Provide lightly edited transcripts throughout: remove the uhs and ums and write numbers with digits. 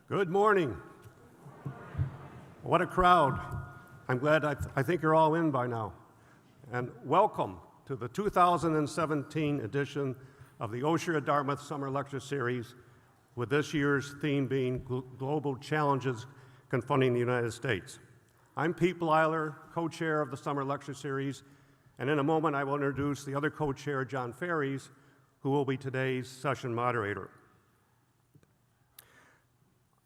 Good morning. What a crowd. I'm glad, I think you're all in by now. And welcome to the 2017 edition of the OSHER at Dartmouth Summer Lecture Series, with this year's theme being Global Challenges Confronting the United States. I'm Pete Bleiler, co-chair of the Summer Lecture Series, and in a moment I will introduce the other co-chair, John Ferries, who will be today's session moderator.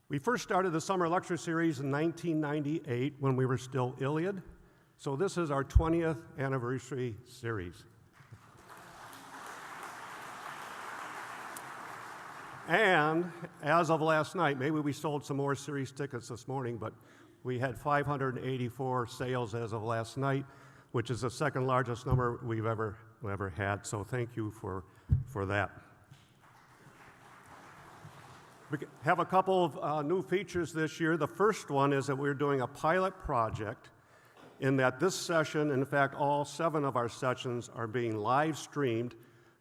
We first started the Summer Lecture Series in 1998 when we were still Iliad, so this is our 20th anniversary series. And as of last night, maybe we sold some more series tickets this morning, but we had 584 sales as of last night, which is the second largest number we've ever had, so thank you for that. We have a couple of new features this year. The first one is that we're doing a pilot project in that this session, in fact, all 7 of our sessions are being live streamed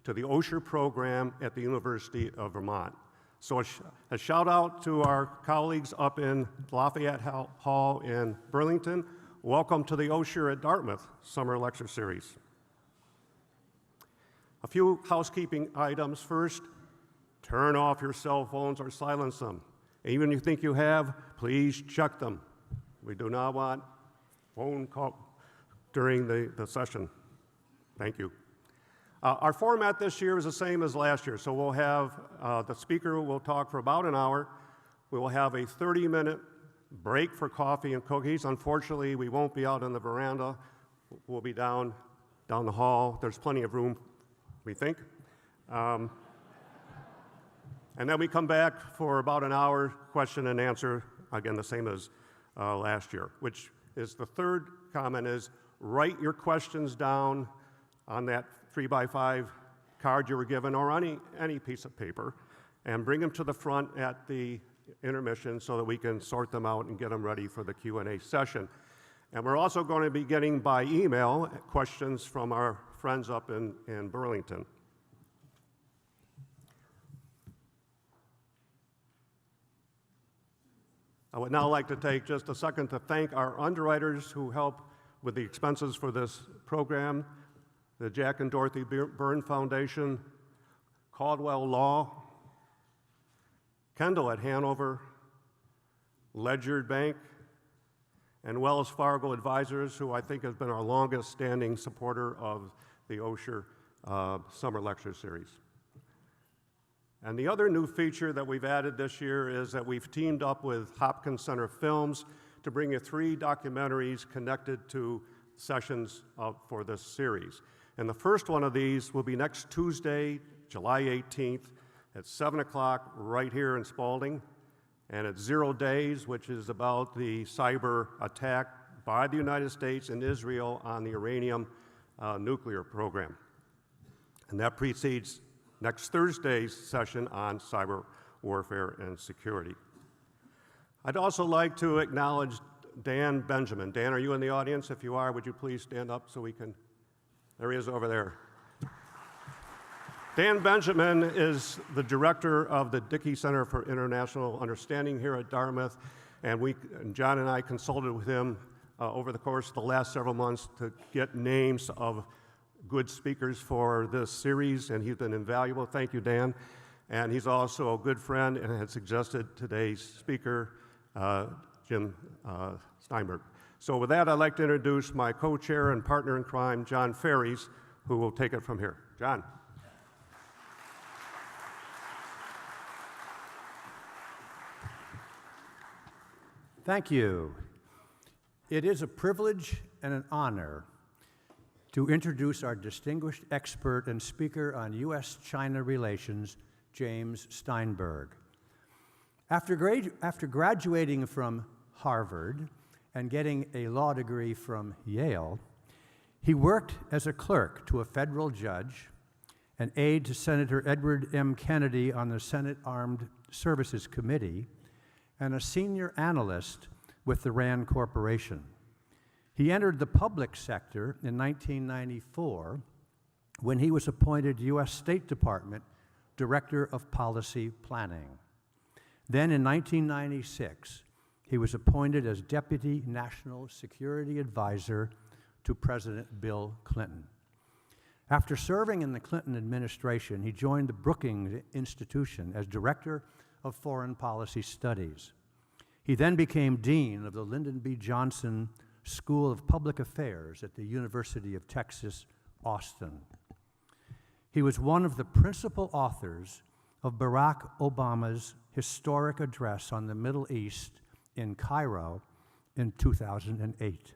to the OSHER program at the University of Vermont. So a shout out to our colleagues up in Lafayette Hall in Burlington. Welcome to the OSHER at Dartmouth Summer Lecture Series. A few housekeeping items. First, turn off your cell phones or silence them. Even if you think you have, please check them. We do not want phone call during the session. Thank you. Our format this year is the same as last year. So we'll have, the speaker will talk for about an hour. We will have a 30-minute break for coffee and cookies. Unfortunately, we won't be out on the veranda. We'll be down the hall. There's plenty of room, we think. And then we come back for about an hour, question and answer, again, the same as last year, which is the third comment is write your questions down on that 3x5 card you were given or on any piece of paper and bring them to the front at the intermission so that we can sort them out and get them ready for the Q&A session. And we're also going to be getting by email questions from our friends up in Burlington. I would now like to take just a second to thank our underwriters who help with the expenses for this program, the Jack and Dorothy Byrne Foundation, Caldwell Law, Kendall at Hanover, Ledyard Bank, and Wells Fargo Advisors, who I think has been our longest standing supporter of the OSHER Summer Lecture Series. And the other new feature that we've added this year is that we've teamed up with Hopkins Center Films to bring you 3 documentaries connected to sessions for this series. And the first one of these will be next Tuesday, July 18th at 7 o'clock right here in Spalding. And it's 0 Days, which is about the cyber attack by the United States and Israel on the Iranian nuclear program. And that precedes next Thursday's session on cyber warfare and security. I'd also like to acknowledge Dan Benjamin. Dan, are you in the audience? If you are, would you please stand up so we can, there he is over there. Dan Benjamin is the director of the Dickey Center for International Understanding here at Dartmouth, and John and I consulted with him over the course of the last several months to get names of good speakers for this series, and he's been invaluable. Thank you, Dan. And he's also a good friend and had suggested today's speaker, Jim Steinberg. So with that, I'd like to introduce my co-chair and partner in crime, John Ferries, who will take it from here. John. Thank you. It is a privilege and an honor to introduce our distinguished expert and speaker on U.S.-China relations, James Steinberg. After graduating from Harvard and getting a law degree from Yale, he worked as a clerk to a federal judge, an aide to Senator Edward M. Kennedy on the Senate Armed Services Committee, and a senior analyst with the Rand Corporation. He entered the public sector in 1994 when he was appointed U.S. State Department Director of Policy Planning. Then in 1996, he was appointed as Deputy National Security Advisor to President Bill Clinton. After serving in the Clinton administration, he joined the Brookings Institution as Director of Foreign Policy Studies. He then became Dean of the Lyndon B. Johnson School of Public Affairs at the University of Texas, Austin. He was one of the principal authors of Barack Obama's historic address on the Middle East in Cairo in 2008.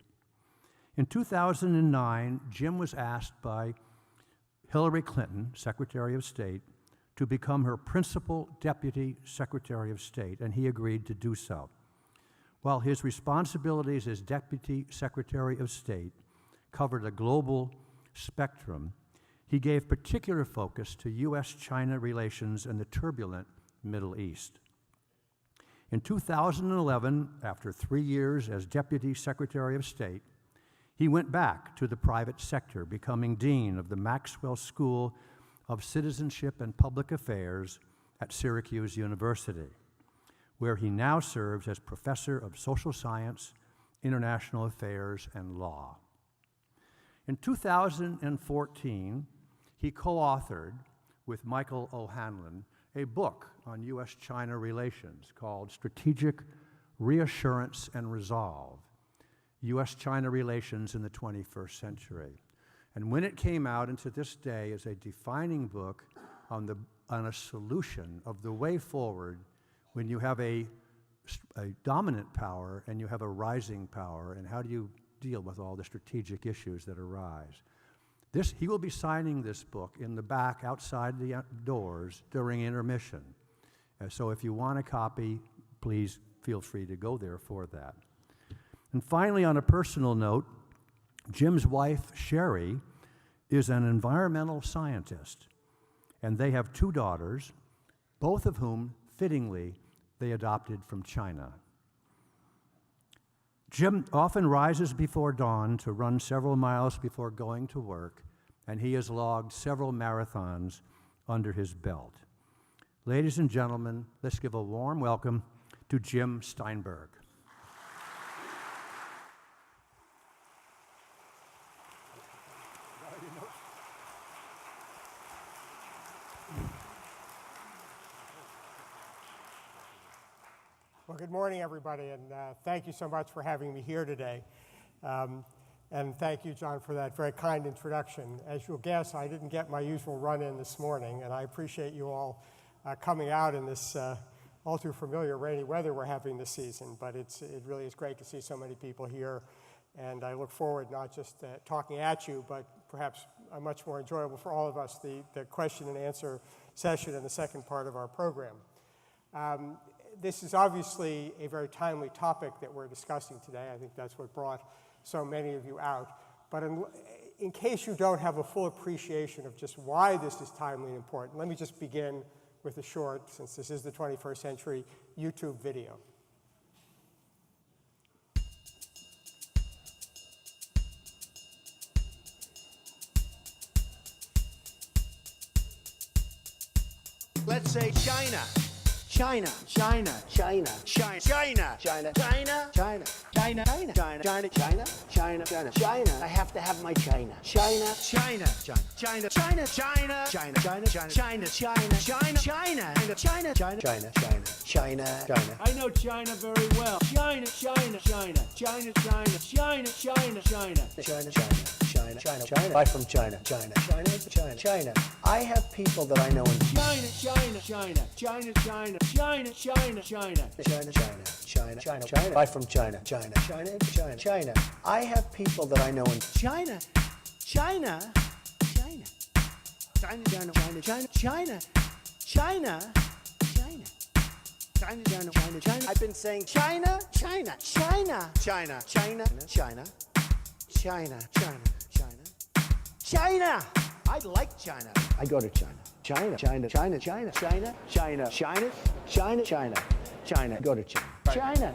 In 2009, Jim was asked by Hillary Clinton, Secretary of State, to become her principal Deputy Secretary of State, and he agreed to do so. While his responsibilities as Deputy Secretary of State covered a global spectrum, he gave particular focus to U.S.-China relations in the turbulent Middle East. In 2011, after 3 years as Deputy Secretary of State, he went back to the private sector, becoming Dean of the Maxwell School of Citizenship and Public Affairs at Syracuse University, where he now serves as Professor of Social Science, International Affairs, and Law. In 2014, he co-authored with Michael O'Hanlon a book on U.S.-China relations called Strategic Reassurance and Resolve, U.S.-China Relations in the 21st Century. And when it came out, and to this day is a defining book on a solution of the way forward when you have a dominant power and you have a rising power, and how do you deal with all the strategic issues that arise. He will be signing this book in the back outside the doors during intermission. So if you want a copy, please feel free to go there for that. And finally, on a personal note, Jim's wife, Sherry, is an environmental scientist, and they have 2 daughters, both of whom, fittingly, they adopted from China. Jim often rises before dawn to run several miles before going to work, and he has logged several marathons under his belt. Ladies and gentlemen, let's give a warm welcome to Jim Steinberg. Well, good morning, everybody, and thank you so much for having me here today. And thank you, John, for that very kind introduction. As you'll guess, I didn't get my usual run-in this morning, and I appreciate you all coming out in this all too familiar rainy weather we're having this season. But it really is great to see so many people here, and I look forward not just talking at you, but perhaps much more enjoyable for all of us, the question and answer session in the second part of our program. This is obviously a very timely topic that we're discussing today. I think that's what brought so many of you out. But in case you don't have a full appreciation of just why this is timely and important, let me just begin with a short, since this is the 21st century, YouTube video. Let's say China. China, China, China, China, China, China, China, China, China, China, China, China, China, China, China. I have to have my China. China, China, China, China, China, China, China, China, China, China, China, China, China, China, China, China, China, China. I know China very well. China, China, China, China, China, China, China, China, China, China, China, China, China. I'm from China, China, China, China, China. I have people that I know in China, China, China, China, China. China, China, China, China, China, China, China, China. I'm from China, China, China, China, China. I have people that I know in China, China, China, China, China, China, China, China, China, China, China, China, China, China. I've been saying China, China, China, China, China, China, China, China, China, China. I like China. I go to China. China, China, China, China, China, China, China, China, China, China. Go to China. China,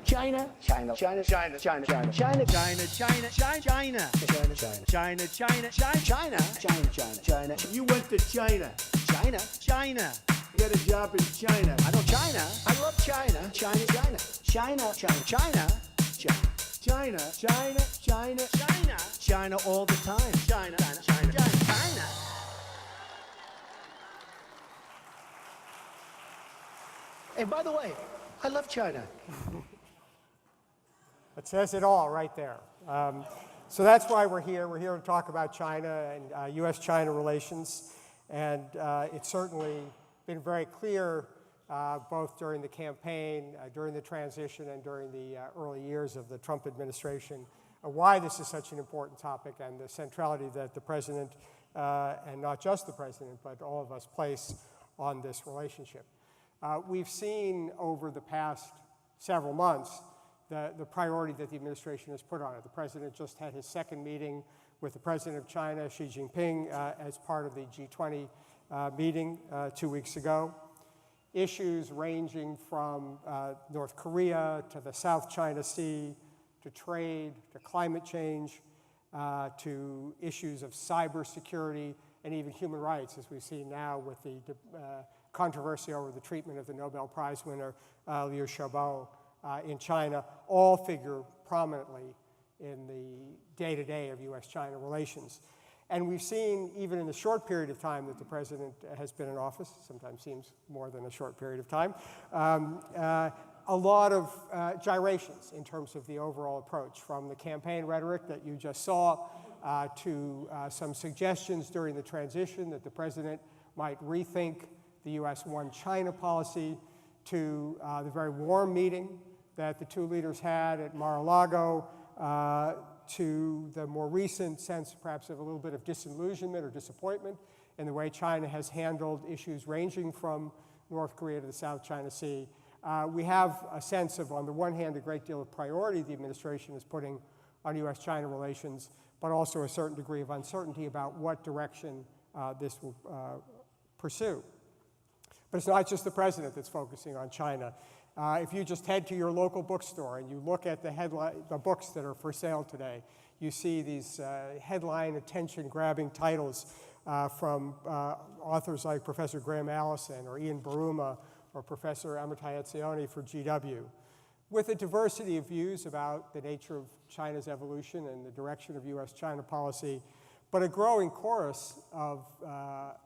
China, China, China, China, China, China, China, China, China, China, China, China, China, China, China, China, China, China. You went to China. China, China. get a job in China. I know China. I love China. China, China. China, China, China. China, China, China, China. China all the time. China, China, China, China, China. And by the way, I love China. It says it all right there. So that's why we're here. We're here to talk about China and U.S.-China relations. And it's certainly been very clear, both during the campaign, during the transition, and during the early years of the Trump administration, why this is such an important topic and the centrality that the president, and not just the president, but all of us place on this relationship. We've seen over the past several months the priority that the administration has put on it. The president just had his second meeting with the president of China, Xi Jinping, as part of the G20 meeting 2 weeks ago. Issues ranging from North Korea to the South China Sea, to trade, to climate change, to issues of cybersecurity, and even human rights, as we see now with the controversy over the treatment of the Nobel Prize winner Liu Xiaobo in China, all figure prominently in the day-to-day of U.S.-China relations. And we've seen, even in the short period of time that the president has been in office, sometimes seems more than a short period of time, a lot of gyrations in terms of the overall approach, from the campaign rhetoric that you just saw to some suggestions during the transition that the president might rethink the U.S. one-China policy, to the very warm meeting that the two leaders had at Mar-a-Lago, to the more recent sense, perhaps, of a little bit of disillusionment or disappointment in the way China has handled issues ranging from North Korea to the South China Sea. We have a sense of, on the one hand, a great deal of priority the administration is putting on U.S.-China relations, but also a certain degree of uncertainty about what direction this will pursue. But it's not just the president that's focusing on China. If you just head to your local bookstore and you look at the books that are for sale today, you see these headline attention-grabbing titles from authors like Professor Graham Allison or Ian Baruma or Professor Amitai Etzioni for GW, with a diversity of views about the nature of China's evolution and the direction of U.S.-China policy, but a growing chorus of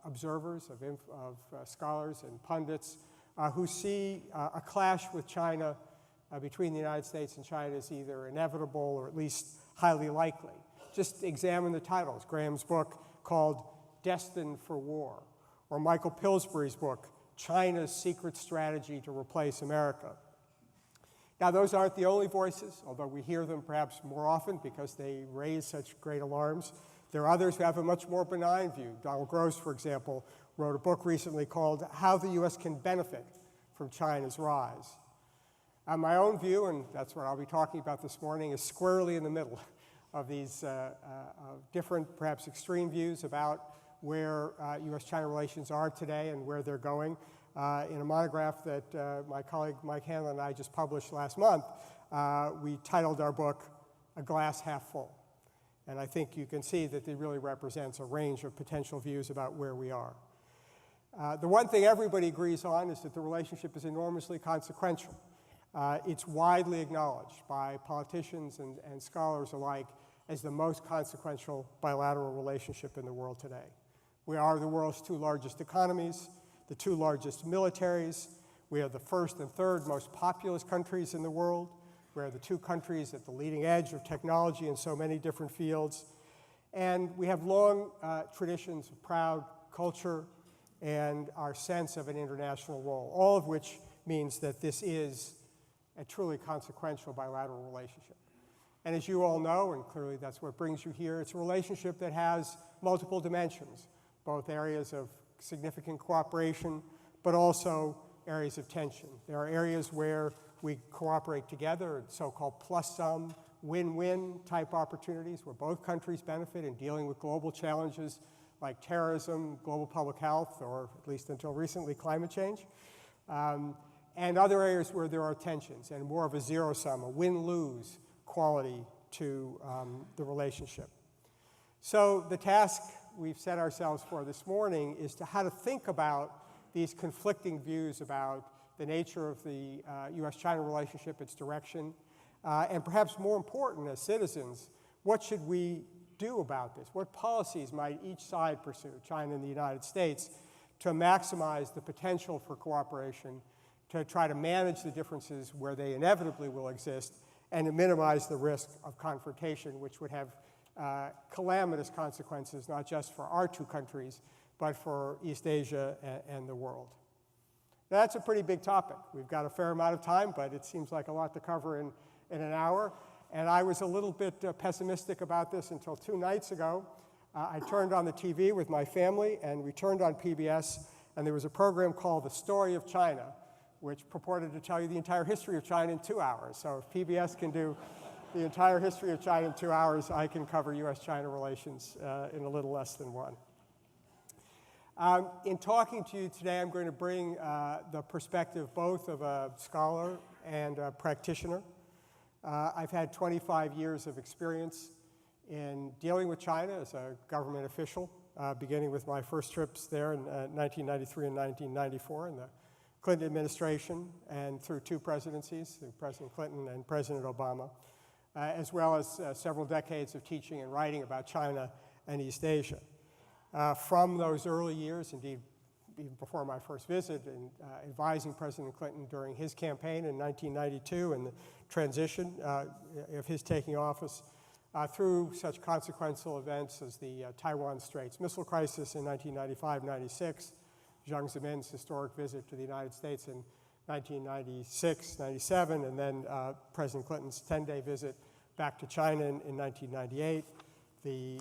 observers, of scholars and pundits who see a clash with China between the United States and China as either inevitable or at least highly likely. Just examine the titles. Graham's book called Destined for War, or Michael Pillsbury's book, China's Secret Strategy to Replace America. Now, those aren't the only voices, although we hear them perhaps more often because they raise such great alarms. There are others who have a much more benign view. Donald Gross, for example, wrote a book recently called How the U.S. Can Benefit from China's Rise. My own view, and that's what I'll be talking about this morning, is squarely in the middle of these different, perhaps extreme views about where U.S.-China relations are today and where they're going. In a monograph that my colleague Mike Hanlon and I just published last month, we titled our book, A Glass Half Full. And I think you can see that it really represents a range of potential views about where we are. The one thing everybody agrees on is that the relationship is enormously consequential. It's widely acknowledged by politicians and scholars alike as the most consequential bilateral relationship in the world today. We are the world's two largest economies, the two largest militaries. We are the first and third most populous countries in the world. We are the two countries at the leading edge of technology in so many different fields. And we have long traditions of proud culture and our sense of an international role, all of which means that this is a truly consequential bilateral relationship. And as you all know, and clearly that's what brings you here, it's a relationship that has multiple dimensions, both areas of significant cooperation, but also areas of tension. There are areas where we cooperate together, so-called plus-sum, win-win type opportunities where both countries benefit in dealing with global challenges like terrorism, global public health, or at least until recently, climate change. And other areas where there are tensions and more of a zero-sum, a win-lose quality to the relationship. So the task we've set ourselves for this morning is how to think about these conflicting views about the nature of the U.S.-China relationship, its direction, and perhaps more important as citizens, what should we do about this? What policies might each side pursue, China and the United States, to maximize the potential for cooperation, to try to manage the differences where they inevitably will exist, and to minimize the risk of confrontation, which would have calamitous consequences, not just for our two countries, but for East Asia and the world. Now, that's a pretty big topic. We've got a fair amount of time, but it seems like a lot to cover in an hour. And I was a little bit pessimistic about this until 2 nights ago. I turned on the TV with my family, and we turned on PBS, and there was a program called The Story of China, which purported to tell you the entire history of China in 2 hours. So if PBS can do the entire history of China in 2 hours, I can cover U.S.-China relations in a little less than 1. In talking to you today, I'm going to bring the perspective both of a scholar and a practitioner. I've had 25 years of experience in dealing with China as a government official, beginning with my first trips there in 1993 and 1994 in the Clinton administration, and through 2 presidencies, through President Clinton and President Obama, as well as several decades of teaching and writing about China and East Asia. From those early years, indeed, even before my first visit, and advising President Clinton during his campaign in 1992 and the transition of his taking office, through such consequential events as the Taiwan Straits Missile Crisis in 1995-96, Jiang Zemin's historic visit to the United States in 1996-97, and then President Clinton's 10-day visit back to China in 1998, the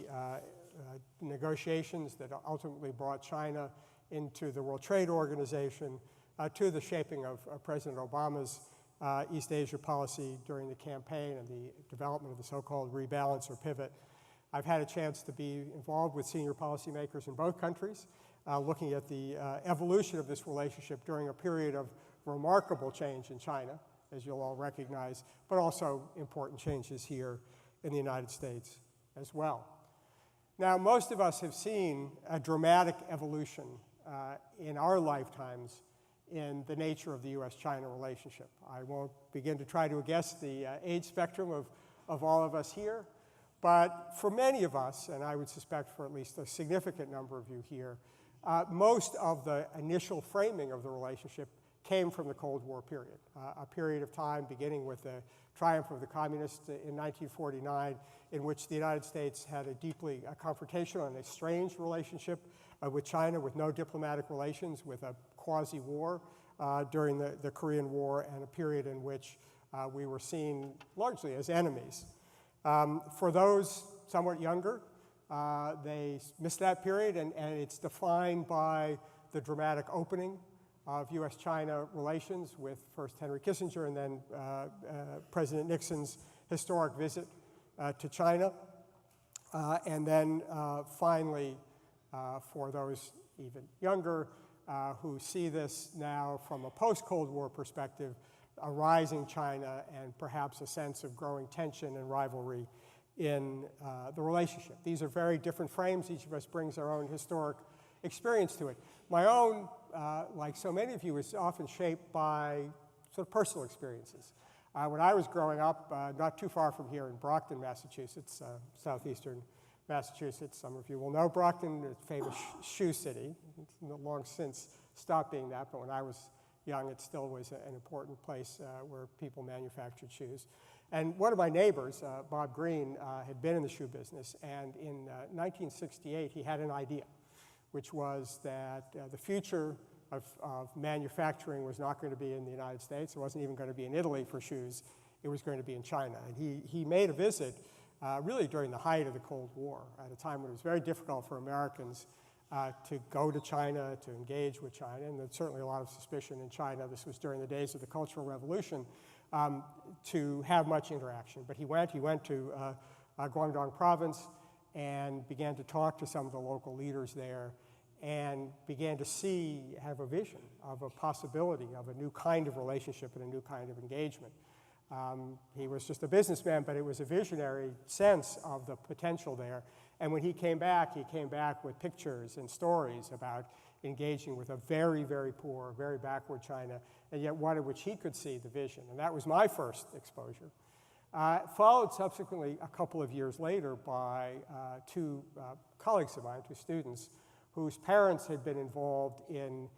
negotiations that ultimately brought China into the World Trade Organization, to the shaping of President Obama's East Asia policy during the campaign and the development of the so-called rebalance or pivot. I've had a chance to be involved with senior policymakers in both countries, looking at the evolution of this relationship during a period of remarkable change in China, as you'll all recognize, but also important changes here in the United States as well. Now, most of us have seen a dramatic evolution in our lifetimes in the nature of the U.S.-China relationship. I won't begin to try to guess the age spectrum of all of us here, but for many of us, and I would suspect for at least a significant number of you here, most of the initial framing of the relationship came from the Cold War period, a period of time beginning with the triumph of the communists in 1949, in which the United States had a deeply confrontational and a strange relationship with China, with no diplomatic relations, with a quasi-war during the Korean War, and a period in which we were seen largely as enemies. For those somewhat younger, they missed that period, and it's defined by the dramatic opening of U.S.-China relations with first Henry Kissinger and then President Nixon's historic visit to China. And then finally, for those even younger who see this now from a post-Cold War perspective, a rising China and perhaps a sense of growing tension and rivalry in the relationship. These are very different frames. Each of us brings our own historic experience to it. My own, like so many of you, is often shaped by sort of personal experiences. When I was growing up, not too far from here in Brockton, Massachusetts, southeastern Massachusetts, some of you will know Brockton, a famous shoe city. It's long since stopped being that, but when I was young, it still was an important place where people manufactured shoes. And one of my neighbors, Bob Green, had been in the shoe business, and in 1968, he had an idea, which was that the future of manufacturing was not going to be in the United States. It wasn't even going to be in Italy for shoes. It was going to be in China. And he made a visit really during the height of the Cold War, at a time when it was very difficult for Americans to go to China, to engage with China, and there's certainly a lot of suspicion in China. This was during the days of the Cultural Revolution, to have much interaction. But he went to Guangdong province and began to talk to some of the local leaders there, and began to have a vision of a possibility of a new kind of relationship and a new kind of engagement. He was just a businessman, but it was a visionary sense of the potential there. And when he came back with pictures and stories about engaging with a very, very poor, very backward China, and yet one in which he could see the vision. And that was my first exposure. Followed subsequently a couple of years later by two colleagues of mine, two students, whose parents had been involved in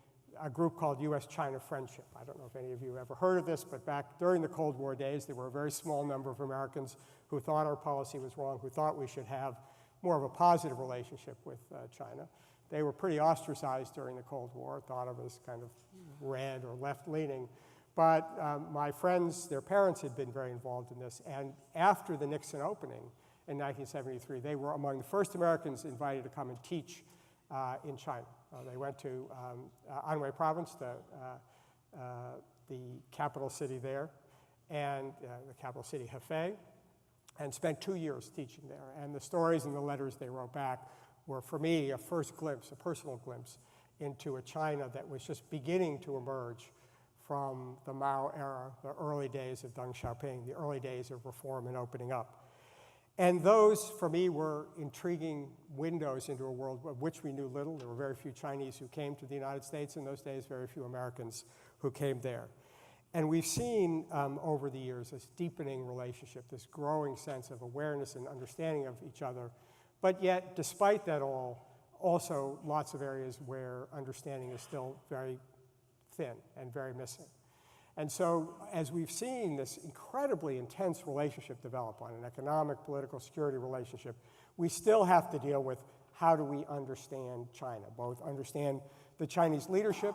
a group called U.S.-China Friendship. I don't know if any of you ever heard of this, but back during the Cold War days, there were a very small number of Americans who thought our policy was wrong, who thought we should have more of a positive relationship with China. They were pretty ostracized during the Cold War, thought of as kind of red or left-leaning. But my friends, their parents had been very involved in this, and after the Nixon opening in 1973, they were among the first Americans invited to come and teach in China. They went to Anhui province, the capital city there, and the capital city Hefei, and spent 2 years teaching there. And the stories and the letters they wrote back were, for me, a first glimpse, a personal glimpse into a China that was just beginning to emerge from the Mao era, the early days of Deng Xiaoping, the early days of reform and opening up. And those, for me, were intriguing windows into a world of which we knew little. There were very few Chinese who came to the United States in those days, very few Americans who came there. And we've seen over the years this deepening relationship, this growing sense of awareness and understanding of each other. But yet, despite that all, also lots of areas where understanding is still very thin and very missing. And so as we've seen this incredibly intense relationship develop on an economic, political, security relationship, we still have to deal with how do we understand China, both understand the Chinese leadership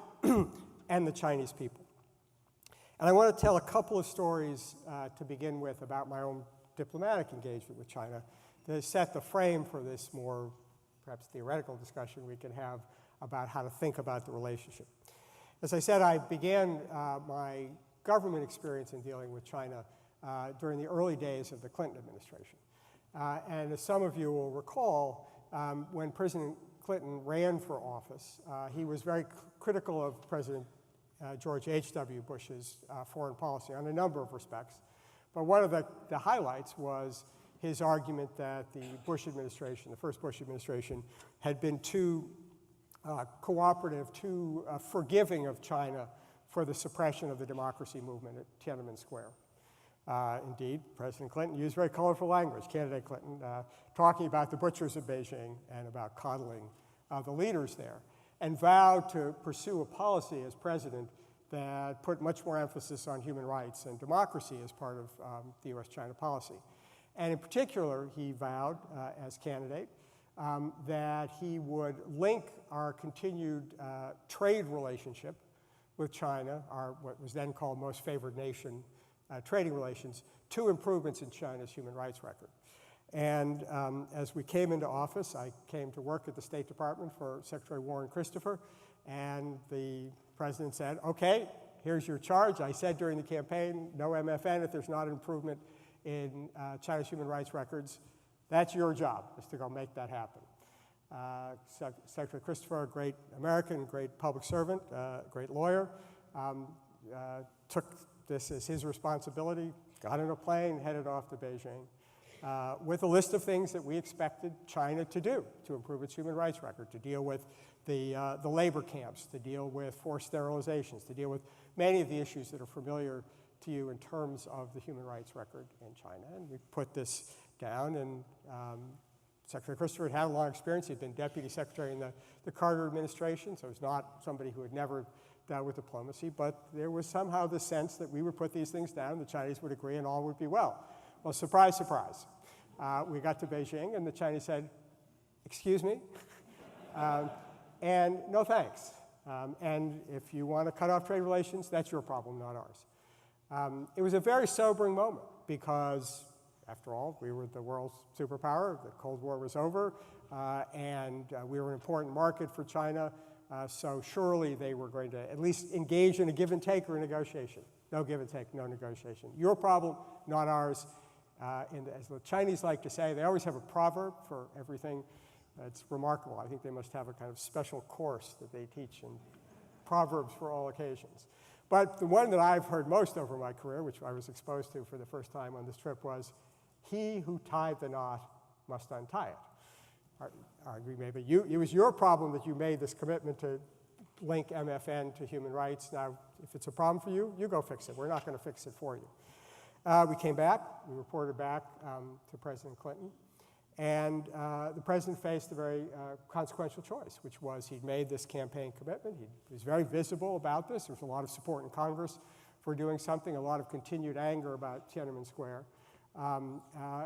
and the Chinese people. And I want to tell a couple of stories to begin with about my own diplomatic engagement with China to set the frame for this more perhaps theoretical discussion we can have about how to think about the relationship. As I said, I began my government experience in dealing with China during the early days of the Clinton administration. And as some of you will recall, when President Clinton ran for office, he was very critical of President George H.W. Bush's foreign policy on a number of respects. But one of the highlights was his argument that the Bush administration, the first Bush administration, had been too cooperative, too forgiving of China for the suppression of the democracy movement at Tiananmen Square. Indeed, President Clinton used very colorful language, candidate Clinton, talking about the butchers of Beijing and about coddling the leaders there, and vowed to pursue a policy as president that put much more emphasis on human rights and democracy as part of the U.S.-China policy. And in particular, he vowed, as candidate, that he would link our continued trade relationship with China, our what was then called most favored nation trading relations, to improvements in China's human rights record. And as we came into office, I came to work at the State Department for Secretary Warren Christopher, and the president said, okay, here's your charge. I said during the campaign, no MFN if there's not an improvement in China's human rights records. That's your job, is to go make that happen. Secretary Christopher, a great American, great public servant, great lawyer, took this as his responsibility, got in a plane, headed off to Beijing, with a list of things that we expected China to do to improve its human rights record, to deal with the labor camps, to deal with forced sterilizations, to deal with many of the issues that are familiar to you in terms of the human rights record in China. And we put this down, and Secretary Christopher had a long experience. He'd been deputy secretary in the Carter administration, so he's not somebody who had never dealt with diplomacy, but there was somehow the sense that we would put these things down, the Chinese would agree, and all would be well. Well, surprise, surprise. We got to Beijing, and the Chinese said, excuse me, and no thanks. And if you want to cut off trade relations, that's your problem, not ours. It was a very sobering moment because, after all, we were the world's superpower, the Cold War was over, and we were an important market for China, so surely they were going to at least engage in a give and take or a negotiation. No give and take, no negotiation. Your problem, not ours. As the Chinese like to say, they always have a proverb for everything. It's remarkable. I think they must have a kind of special course that they teach in proverbs for all occasions. But the one that I've heard most over my career, which I was exposed to for the first time on this trip, was, he who tied the knot must untie it. It was your problem that you made this commitment to link MFN to human rights. Now, if it's a problem for you, you go fix it. We're not going to fix it for you. We came back. We reported back to President Clinton. And the president faced a very consequential choice, which was he'd made this campaign commitment. He was very visible about this. There was a lot of support in Congress for doing something, a lot of continued anger about Tiananmen Square.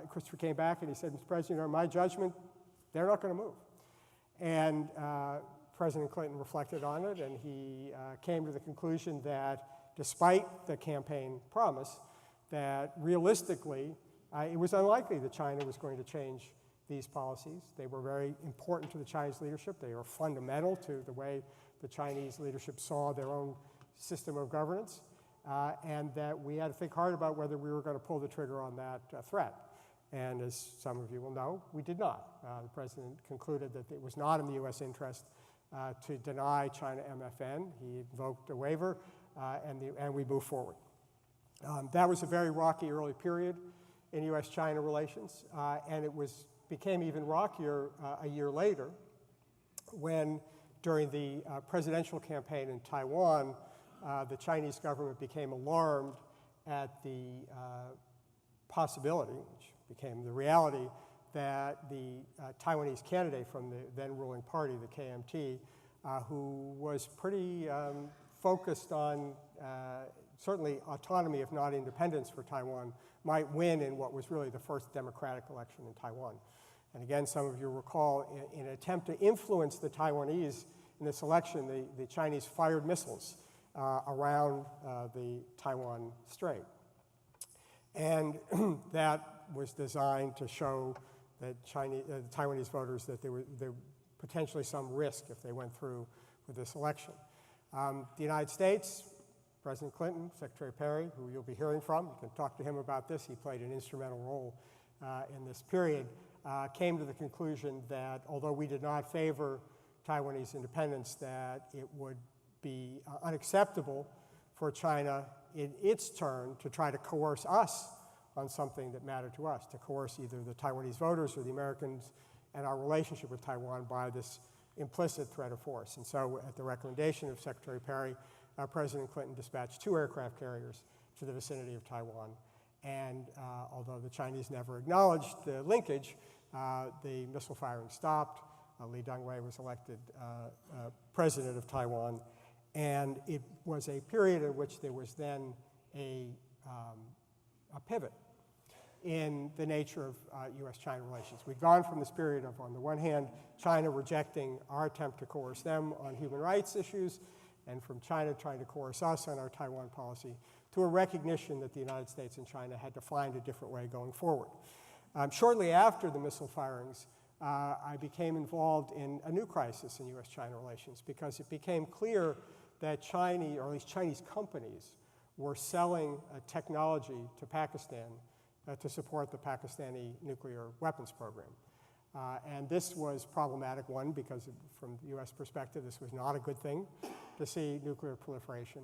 Christopher came back and he said, Mr. President, in my judgment, they're not going to move. And President Clinton reflected on it, and he came to the conclusion that despite the campaign promise, that realistically, it was unlikely that China was going to change these policies. They were very important to the Chinese leadership. They were fundamental to the way the Chinese leadership saw their own system of governance, and that we had to think hard about whether we were going to pull the trigger on that threat. And as some of you will know, we did not. The president concluded that it was not in the U.S. interest to deny China MFN. He invoked a waiver, and we moved forward. That was a very rocky early period in U.S.-China relations, and it became even rockier a year later when, during the presidential campaign in Taiwan, the Chinese government became alarmed at the possibility, which became the reality, that the Taiwanese candidate from the then ruling party, the KMT, who was pretty focused on certainly autonomy, if not independence for Taiwan, might win in what was really the first democratic election in Taiwan. And again, some of you recall, in an attempt to influence the Taiwanese in this election, the Chinese fired missiles around the Taiwan Strait. And that was designed to show that the Taiwanese voters that there was potentially some risk if they went through with this election. The United States, President Clinton, Secretary Perry, who you'll be hearing from, you can talk to him about this, he played an instrumental role in this period, came to the conclusion that although we did not favor Taiwanese independence, that it would be unacceptable for China in its turn to try to coerce us on something that mattered to us, to coerce either the Taiwanese voters or the Americans and our relationship with Taiwan by this implicit threat of force. And so at the recommendation of Secretary Perry, President Clinton dispatched 2 aircraft carriers to the vicinity of Taiwan. And although the Chinese never acknowledged the linkage, the missile firing stopped. Lee Teng-hui was elected president of Taiwan. And it was a period in which there was then a pivot in the nature of U.S.-China relations. We'd gone from this period of, on the one hand, China rejecting our attempt to coerce them on human rights issues, and from China trying to coerce us on our Taiwan policy, to a recognition that the United States and China had to find a different way going forward. Shortly after the missile firings, I became involved in a new crisis in U.S.-China relations because it became clear that Chinese, or at least Chinese companies, were selling technology to Pakistan to support the Pakistani nuclear weapons program. And this was problematic, one, because from the U.S. perspective, this was not a good thing to see nuclear proliferation.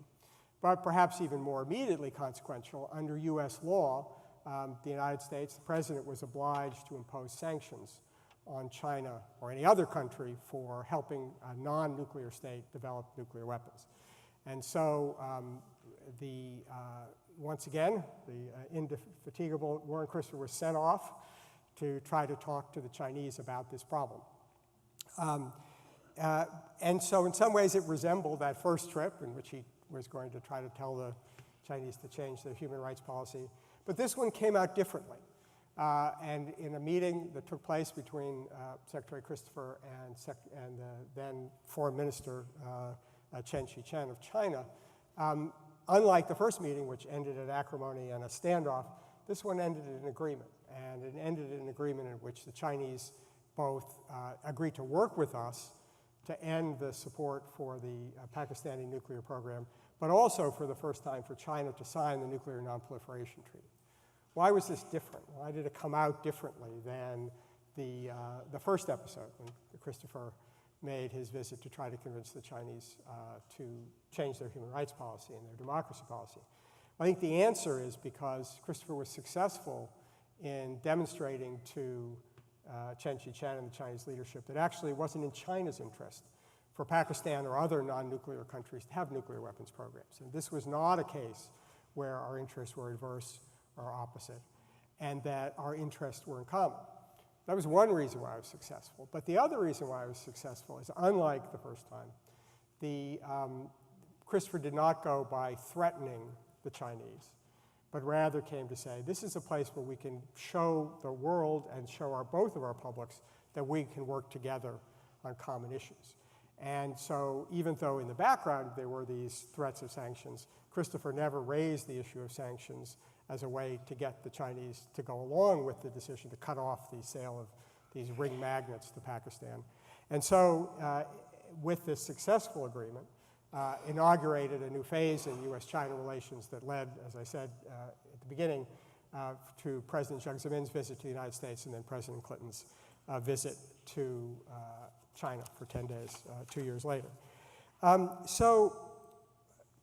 But perhaps even more immediately consequential, under U.S. law, the United States, the president was obliged to impose sanctions on China or any other country for helping a non-nuclear state develop nuclear weapons. And so once again, the indefatigable Warren Christopher was sent off to try to talk to the Chinese about this problem. And so in some ways it resembled that first trip in which he was going to try to tell the Chinese to change their human rights policy. But this one came out differently. And in a meeting that took place between Secretary Christopher and then Foreign Minister Chen Shih-chen of China, unlike the first meeting, which ended in acrimony and a standoff, this one ended in an agreement. And it ended in an agreement in which the Chinese both agreed to work with us to end the support for the Pakistani nuclear program, but also for the first time for China to sign the Nuclear Non-Proliferation Treaty. Why was this different? Why did it come out differently than the first episode when Christopher made his visit to try to convince the Chinese to change their human rights policy and their democracy policy? I think the answer is because Christopher was successful in demonstrating to Chen Shih-chen and the Chinese leadership that actually it wasn't in China's interest for Pakistan or other non-nuclear countries to have nuclear weapons programs. And this was not a case where our interests were adverse or opposite, and that our interests were in common. That was one reason why I was successful. But the other reason why I was successful is, unlike the first time, Christopher did not go by threatening the Chinese, but rather came to say, this is a place where we can show the world and show both of our publics that we can work together on common issues. And so even though in the background there were these threats of sanctions, Christopher never raised the issue of sanctions as a way to get the Chinese to go along with the decision to cut off the sale of these ring magnets to Pakistan. And so with this successful agreement, inaugurated a new phase in U.S.-China relations that led, as I said at the beginning, to President Jiang Zemin's visit to the United States and then President Clinton's visit to China for 10 days 2 years later. So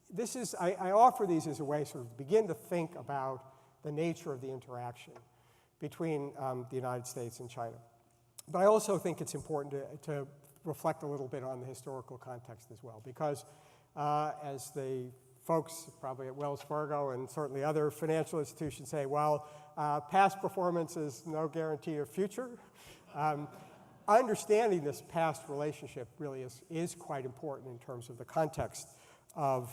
this is, I offer these as a way sort of to begin to think about the nature of the interaction between the United States and China. But I also think it's important to reflect a little bit on the historical context as well, because as the folks probably at Wells Fargo and certainly other financial institutions say, well, past performance is no guarantee of future. Understanding this past relationship really is quite important in terms of the context of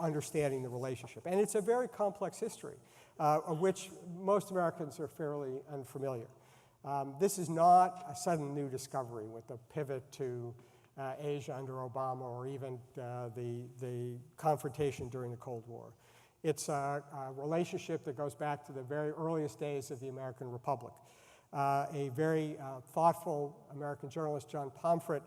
understanding the relationship. And it's a very complex history, of which most Americans are fairly unfamiliar. This is not a sudden new discovery with the pivot to Asia under Obama or even the confrontation during the Cold War. It's a relationship that goes back to the very earliest days of the American Republic. A very thoughtful American journalist, John Pomfret,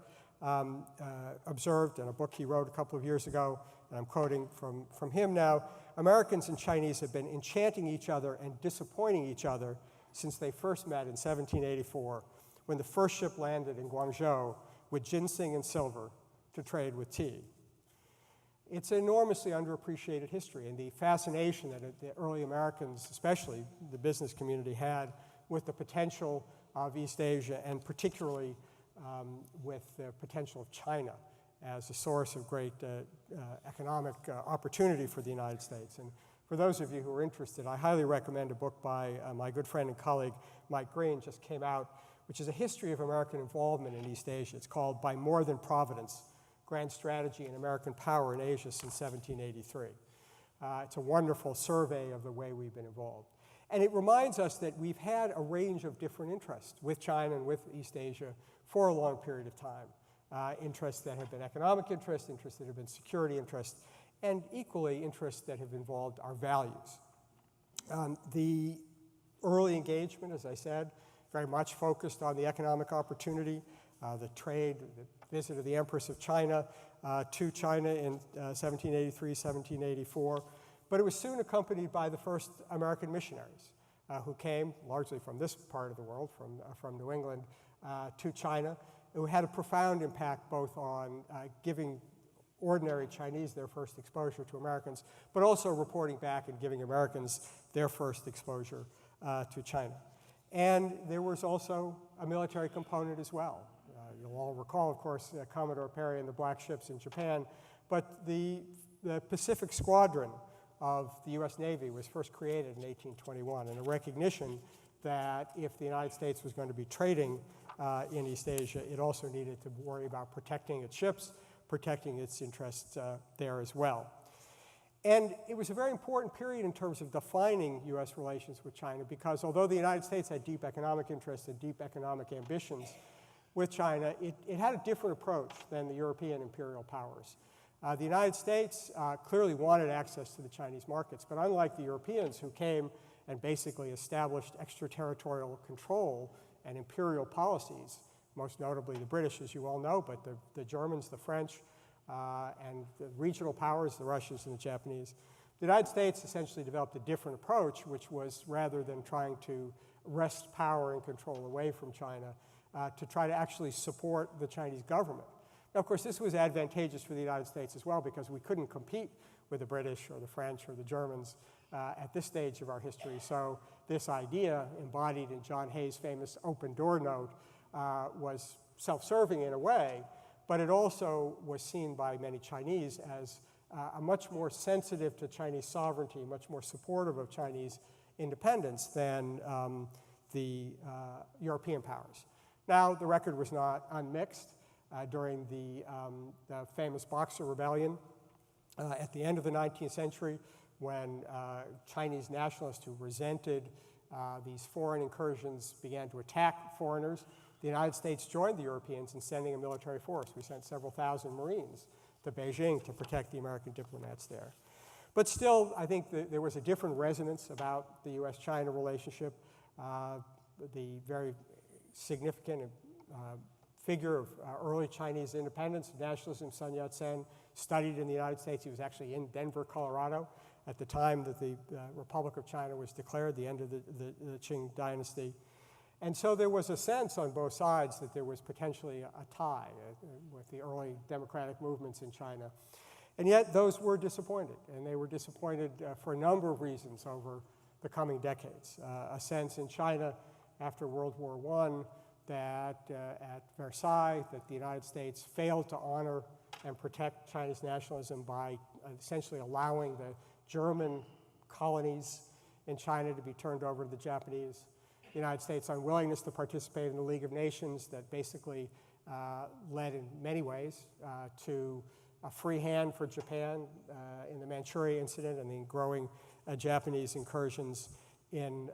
observed in a book he wrote a couple of years ago, and I'm quoting from him now, Americans and Chinese have been enchanting each other and disappointing each other since they first met in 1784, when the first ship landed in Guangzhou with ginseng and silver to trade with tea. It's an enormously underappreciated history, and the fascination that the early Americans, especially the business community, had with the potential of East Asia, and particularly with the potential of China as a source of great economic opportunity for the United States. And for those of you who are interested, I highly recommend a book by my good friend and colleague, Mike Green, just came out, which is a history of American involvement in East Asia. It's called By More Than Providence, Grand Strategy and American Power in Asia since 1783. It's a wonderful survey of the way we've been involved. And it reminds us that we've had a range of different interests with China and with East Asia for a long period of time. Interests that have been economic interests, interests that have been security interests, and equally interests that have involved our values. The early engagement, as I said, very much focused on the economic opportunity, the trade, the visit of the Empress of China to China in 1783, 1784. But it was soon accompanied by the first American missionaries who came largely from this part of the world, from New England, to China, who had a profound impact both on giving ordinary Chinese their first exposure to Americans, but also reporting back and giving Americans their first exposure to China. And there was also a military component as well. You'll all recall, of course, Commodore Perry and the Black Ships in Japan, but the Pacific Squadron of the U.S. Navy was first created in 1821, and a recognition that if the United States was going to be trading in East Asia, it also needed to worry about protecting its ships, protecting its interests there as well. And it was a very important period in terms of defining U.S. relations with China, because although the United States had deep economic interests and deep economic ambitions with China, it had a different approach than the European imperial powers. The United States clearly wanted access to the Chinese markets, but unlike the Europeans, who came and basically established extraterritorial control and imperial policies, most notably the British, as you all know, but the Germans, the French, and the regional powers, the Russians and the Japanese. The United States essentially developed a different approach, which was, rather than trying to wrest power and control away from China, to try to actually support the Chinese government. Now, of course, this was advantageous for the United States as well, because we couldn't compete with the British or the French or the Germans at this stage of our history. So this idea, embodied in John Hay's famous open door note, was self-serving in a way, but it also was seen by many Chinese as a much more sensitive to Chinese sovereignty, much more supportive of Chinese independence than the European powers. Now, the record was not unmixed. During the famous Boxer Rebellion at the end of the 19th century, when Chinese nationalists who resented these foreign incursions began to attack foreigners, the United States joined the Europeans in sending a military force. We sent several thousand Marines to Beijing to protect the American diplomats there. But still, I think there was a different resonance about the U.S.-China relationship. The very significant figure of early Chinese independence, nationalism, Sun Yat-sen, studied in the United States. He was actually in Denver, Colorado, at the time that the Republic of China was declared, the end of the Qing dynasty. And so there was a sense on both sides that there was potentially a tie with the early democratic movements in China. And yet those were disappointed, and they were disappointed for a number of reasons over the coming decades. A sense in China after World War I that at Versailles, that the United States failed to honor and protect Chinese nationalism by essentially allowing the German colonies in China to be turned over to the Japanese. The United States' unwillingness to participate in the League of Nations that basically led in many ways to a free hand for Japan in the Manchuria incident and the growing Japanese incursions into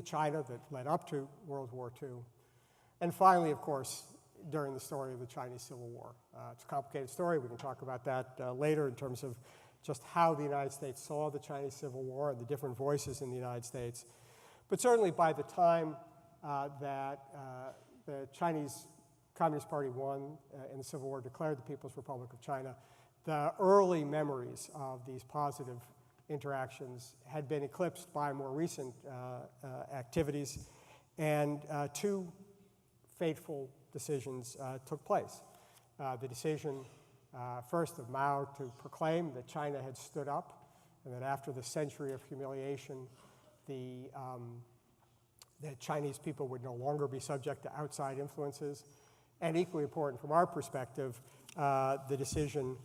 China that led up to World War II. And finally, of course, during the story of the Chinese Civil War. It's a complicated story. We can talk about that later in terms of just how the United States saw the Chinese Civil War and the different voices in the United States. But certainly by the time that the Chinese Communist Party won in the Civil War, declared the People's Republic of China, the early memories of these positive interactions had been eclipsed by more recent activities, and two fateful decisions took place. The decision first of Mao to proclaim that China had stood up, and that after the century of humiliation, the Chinese people would no longer be subject to outside influences. And equally important from our perspective, the decision,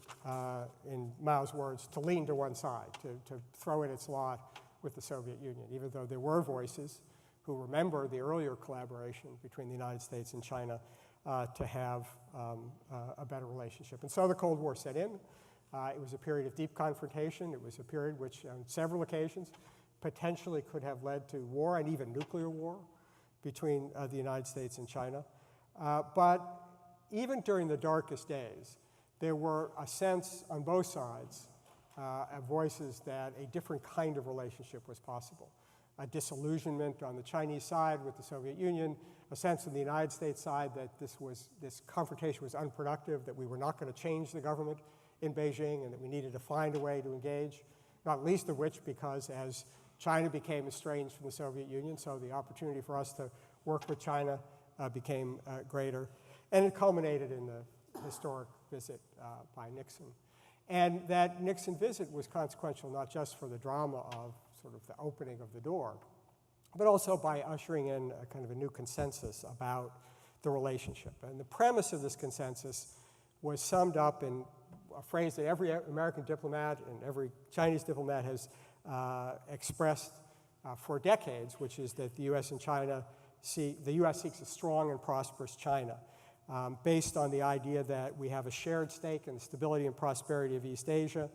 in Mao's words, to lean to one side, to throw in its lot with the Soviet Union, even though there were voices who remember the earlier collaboration between the United States and China to have a better relationship. And so the Cold War set in. It was a period of deep confrontation. It was a period which, on several occasions, potentially could have led to war and even nuclear war between the United States and China. But even during the darkest days, there were a sense on both sides of voices that a different kind of relationship was possible. A disillusionment on the Chinese side with the Soviet Union, a sense on the United States side that this confrontation was unproductive, that we were not going to change the government in Beijing, and that we needed to find a way to engage, not least of which because as China became estranged from the Soviet Union, so the opportunity for us to work with China became greater. And it culminated in the historic visit by Nixon. And that Nixon visit was consequential not just for the drama of sort of the opening of the door, but also by ushering in a kind of a new consensus about the relationship. And the premise of this consensus was summed up in a phrase that every American diplomat and every Chinese diplomat has expressed for decades, which is that the U.S. and China the U.S. seeks a strong and prosperous China, based on the idea that we have a shared stake in the stability and prosperity of East Asia,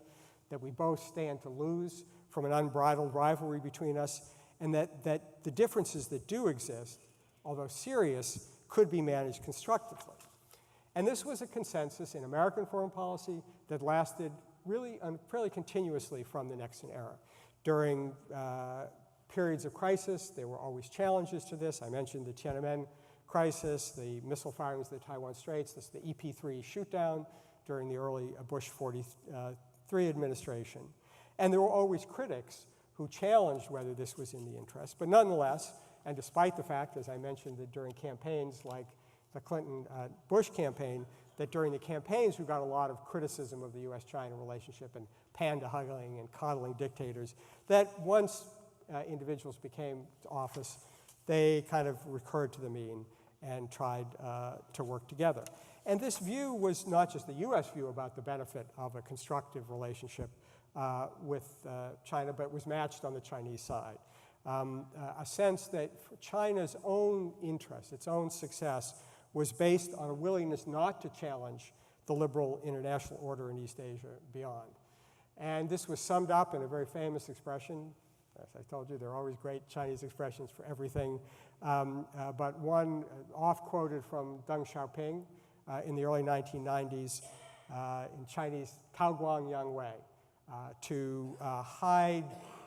that we both stand to lose from an unbridled rivalry between us, and that the differences that do exist, although serious, could be managed constructively. And this was a consensus in American foreign policy that lasted really fairly continuously from the Nixon era. During periods of crisis, there were always challenges to this. I mentioned the Tiananmen crisis, the missile firings in the Taiwan Straits, the EP-3 shootdown during the early Bush 43 administration. And there were always critics who challenged whether this was in the interest. But nonetheless, and despite the fact, as I mentioned, that during campaigns like the Clinton-Bush campaign, that during the campaigns we got a lot of criticism of the U.S.-China relationship and panda-hugging and coddling dictators, that once individuals became to office, they kind of recurred to the mean and tried to work together. And this view was not just the US view about the benefit of a constructive relationship with China, but was matched on the Chinese side. A sense that China's own interest, its own success, was based on a willingness not to challenge the liberal international order in East Asia and beyond. And this was summed up in a very famous expression. As I told you, there are always great Chinese expressions for everything. But one oft-quoted from Deng Xiaoping in the early 1990s in Chinese, Tao Guang Yang Wei, to hide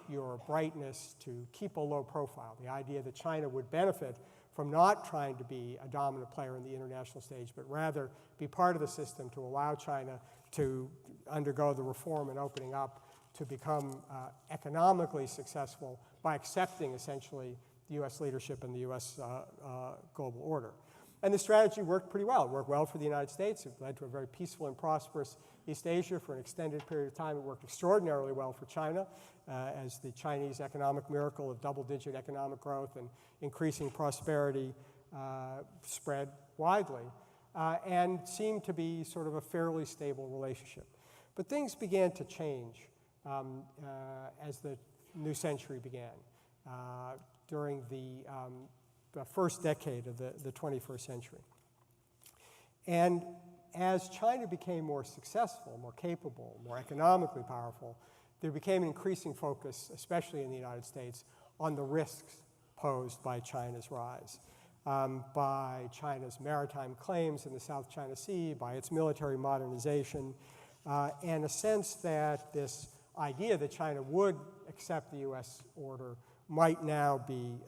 your brightness, to keep a low profile. The idea that China would benefit from not trying to be a dominant player in the international stage, but rather be part of the system to allow China to undergo the reform and opening up to become economically successful by accepting essentially the US leadership and the US global order. And the strategy worked pretty well. It worked well for the United States. It led to a very peaceful and prosperous East Asia for an extended period of time. It worked extraordinarily well for China as the Chinese economic miracle of double-digit economic growth and increasing prosperity spread widely and seemed to be sort of a fairly stable relationship. But things began to change as the new century began during the first decade of the 21st century. And as China became more successful, more capable, more economically powerful, there became an increasing focus, especially in the United States, on the risks posed by China's rise, by China's maritime claims in the South China Sea, by its military modernization, and a sense that this idea that China would accept the US order might now be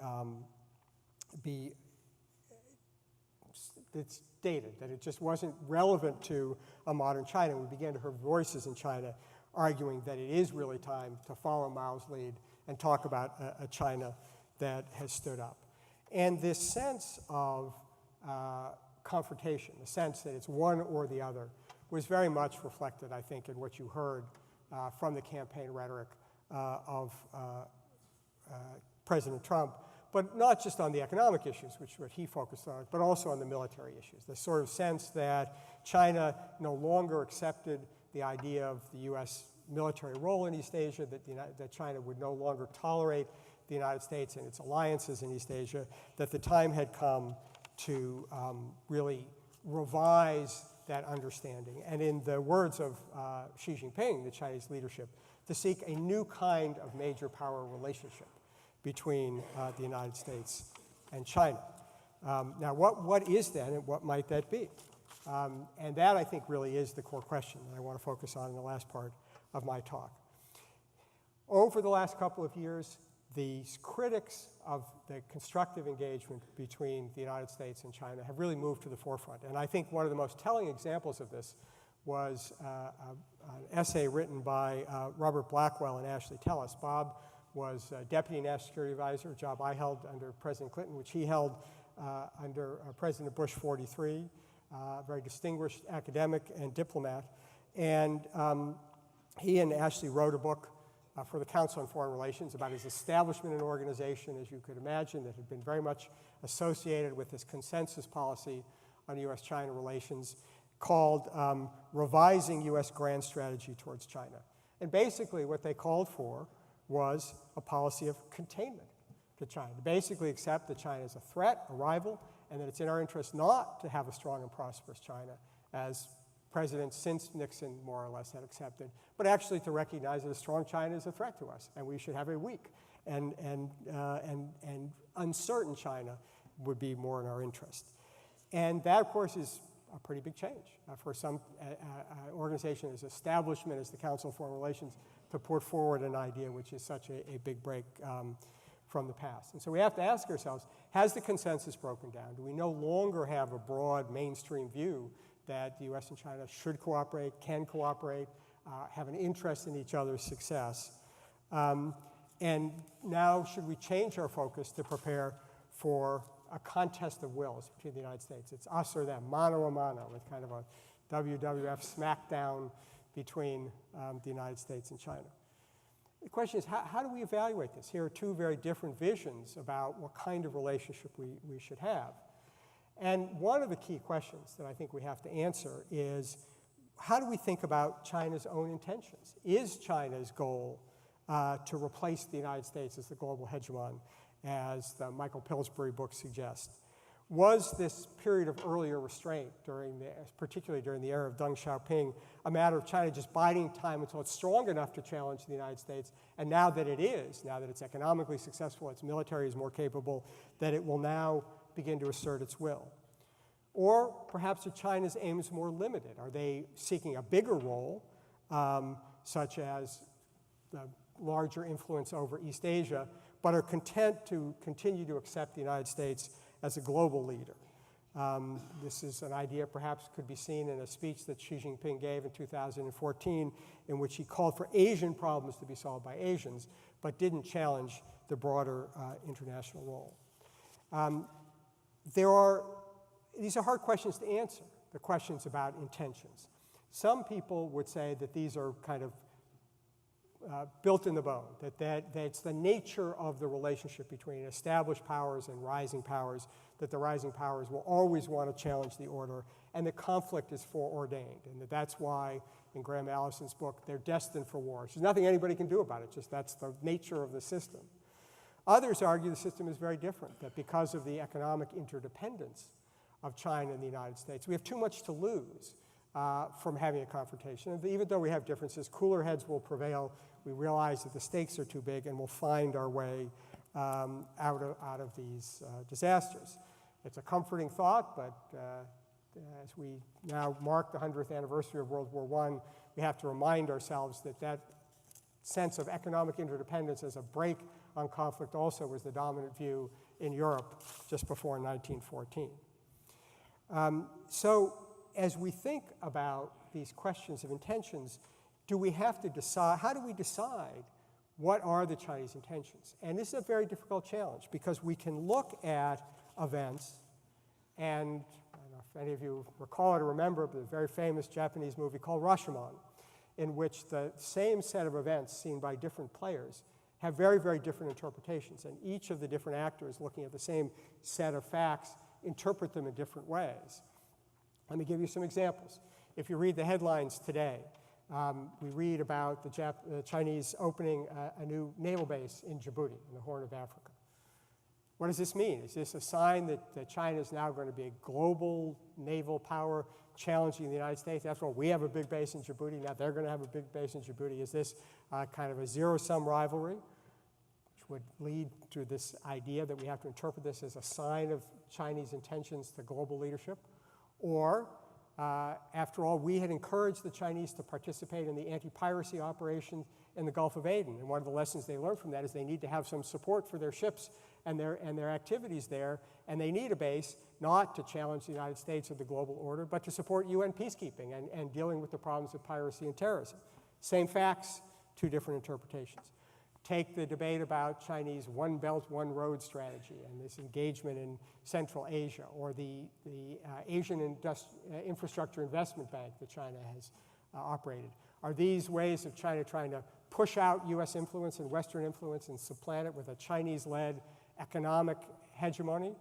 it's dated, that it just wasn't relevant to a modern China. We began to hear voices in China arguing that it is really time to follow Mao's lead and talk about a China that has stood up. And this sense of confrontation, the sense that it's one or the other, was very much reflected, I think, in what you heard from the campaign rhetoric of President Trump, but not just on the economic issues, which what he focused on, but also on the military issues. The sort of sense that China no longer accepted the idea of the US military role in East Asia, that China would no longer tolerate the United States and its alliances in East Asia, that the time had come to really revise that understanding. And in the words of Xi Jinping, the Chinese leadership, to seek a new kind of major power relationship between the United States and China. Now, what is that and what might that be? And that, I think, really is the core question that I want to focus on in the last part of my talk. Over the last couple of years, the critics of the constructive engagement between the United States and China have really moved to the forefront. And I think one of the most telling examples of this was an essay written by Robert Blackwell and Ashley Tellis. Bob was Deputy National Security Advisor, a job I held under President Clinton, which he held under President Bush 43, very distinguished academic and diplomat. And he and Ashley wrote a book for the Council on Foreign Relations about his establishment in an organization, as you could imagine, that had been very much associated with this consensus policy on US-China relations called Revising US Grand Strategy Towards China. And basically what they called for was a policy of containment to China, to basically accept that China is a threat, a rival, and that it's in our interest not to have a strong and prosperous China, as presidents since Nixon more or less had accepted, but actually to recognize that a strong China is a threat to us, and we should have a weak and uncertain China would be more in our interest. And that, of course, is a pretty big change for some organization as establishment as the Council on Foreign Relations to put forward an idea which is such a big break from the past. And so we have to ask ourselves, has the consensus broken down? Do we no longer have a broad mainstream view that the US and China should cooperate, can cooperate, have an interest in each other's success? And now should we change our focus to prepare for a contest of wills between the United States? It's us or them, mano a mano, with kind of a WWF smackdown between the United States and China. The question is, how do we evaluate this? Here are two very different visions about what kind of relationship we should have. And one of the key questions that I think we have to answer is, how do we think about China's own intentions? Is China's goal to replace the United States as the global hegemon, as the Michael Pillsbury book suggests? Was this period of earlier restraint, particularly during the era of Deng Xiaoping, a matter of China just biding time until it's strong enough to challenge the United States, and now that it is, now that it's economically successful, its military is more capable, that it will now begin to assert its will? Or perhaps are China's aims more limited? Are they seeking a bigger role, such as the larger influence over East Asia, but are content to continue to accept the United States as a global leader? This is an idea perhaps could be seen in a speech that Xi Jinping gave in 2014, in which he called for Asian problems to be solved by Asians, but didn't challenge the broader international role. These are hard questions to answer, the questions about intentions. Some people would say that these are kind of built in the bone, that it's the nature of the relationship between established powers and rising powers, that the rising powers will always want to challenge the order, and the conflict is foreordained, and that's why, in Graham Allison's book, they're destined for war. There's nothing anybody can do about it, just that's the nature of the system. Others argue the system is very different, that because of the economic interdependence of China and the United States, we have too much to lose from having a confrontation. And even though we have differences, cooler heads will prevail. We realize that the stakes are too big, and we'll find our way out of these disasters. It's a comforting thought, but as we now mark the 100th anniversary of World War I, we have to remind ourselves that that sense of economic interdependence as a break on conflict also was the dominant view in Europe just before 1914. So as we think about these questions of intentions, do we have to decide, how do we decide what are the Chinese intentions? And this is a very difficult challenge, because we can look at events, and I don't know if any of you recall it or remember, but a very famous Japanese movie called Rashomon, in which the same set of events seen by different players have very, very different interpretations, and each of the different actors looking at the same set of facts interpret them in different ways. Let me give you some examples. If you read the headlines today, we read about the Chinese opening a new naval base in Djibouti, in the Horn of Africa. What does this mean? Is this a sign that China is now going to be a global naval power challenging the United States? After all, we have a big base in Djibouti, now they're going to have a big base in Djibouti. Is this kind of a zero-sum rivalry, which would lead to this idea that we have to interpret this as a sign of Chinese intentions to global leadership? Or, after all, we had encouraged the Chinese to participate in the anti-piracy operation in the Gulf of Aden, and one of the lessons they learned from that is they need to have some support for their ships and their activities there, and they need a base not to challenge the United States or the global order, but to support UN peacekeeping and dealing with the problems of piracy and terrorism. Same facts, two different interpretations. Take the debate about Chinese One Belt, One Road strategy and this engagement in Central Asia, or the Asian Infrastructure Investment Bank that China has operated. Are these ways of China trying to push out US influence and Western influence and supplant it with a Chinese-led economic hegemony?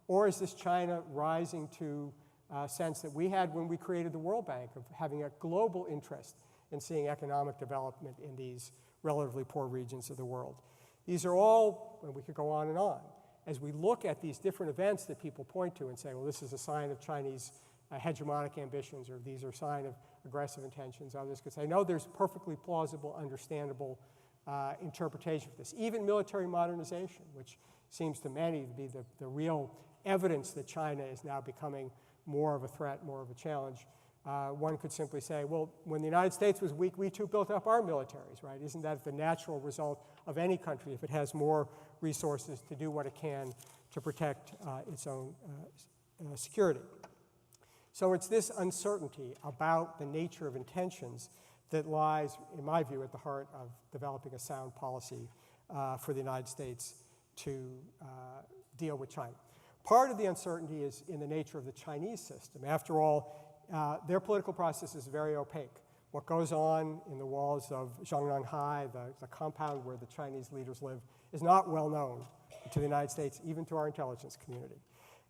Or is this China rising to a sense that we had when we created the World Bank, of having a global interest in seeing economic development in these relatively poor regions of the world? These are all, and we could go on and on. As we look at these different events that people point to and say, well, this is a sign of Chinese hegemonic ambitions, or these are a sign of aggressive intentions, others could say, no, there's perfectly plausible, understandable interpretation of this. Even military modernization, which seems to many to be the real evidence that China is now becoming more of a threat, more of a challenge. One could simply say, well, when the United States was weak, we too built up our militaries, right? Isn't that the natural result of any country if it has more resources to do what it can to protect its own security? So it's this uncertainty about the nature of intentions that lies, in my view, at the heart of developing a sound policy for the United States to deal with China. Part of the uncertainty is in the nature of the Chinese system. After all, their political process is very opaque. What goes on in the walls of Zhongnanhai, the compound where the Chinese leaders live, is not well known to the United States, even to our intelligence community.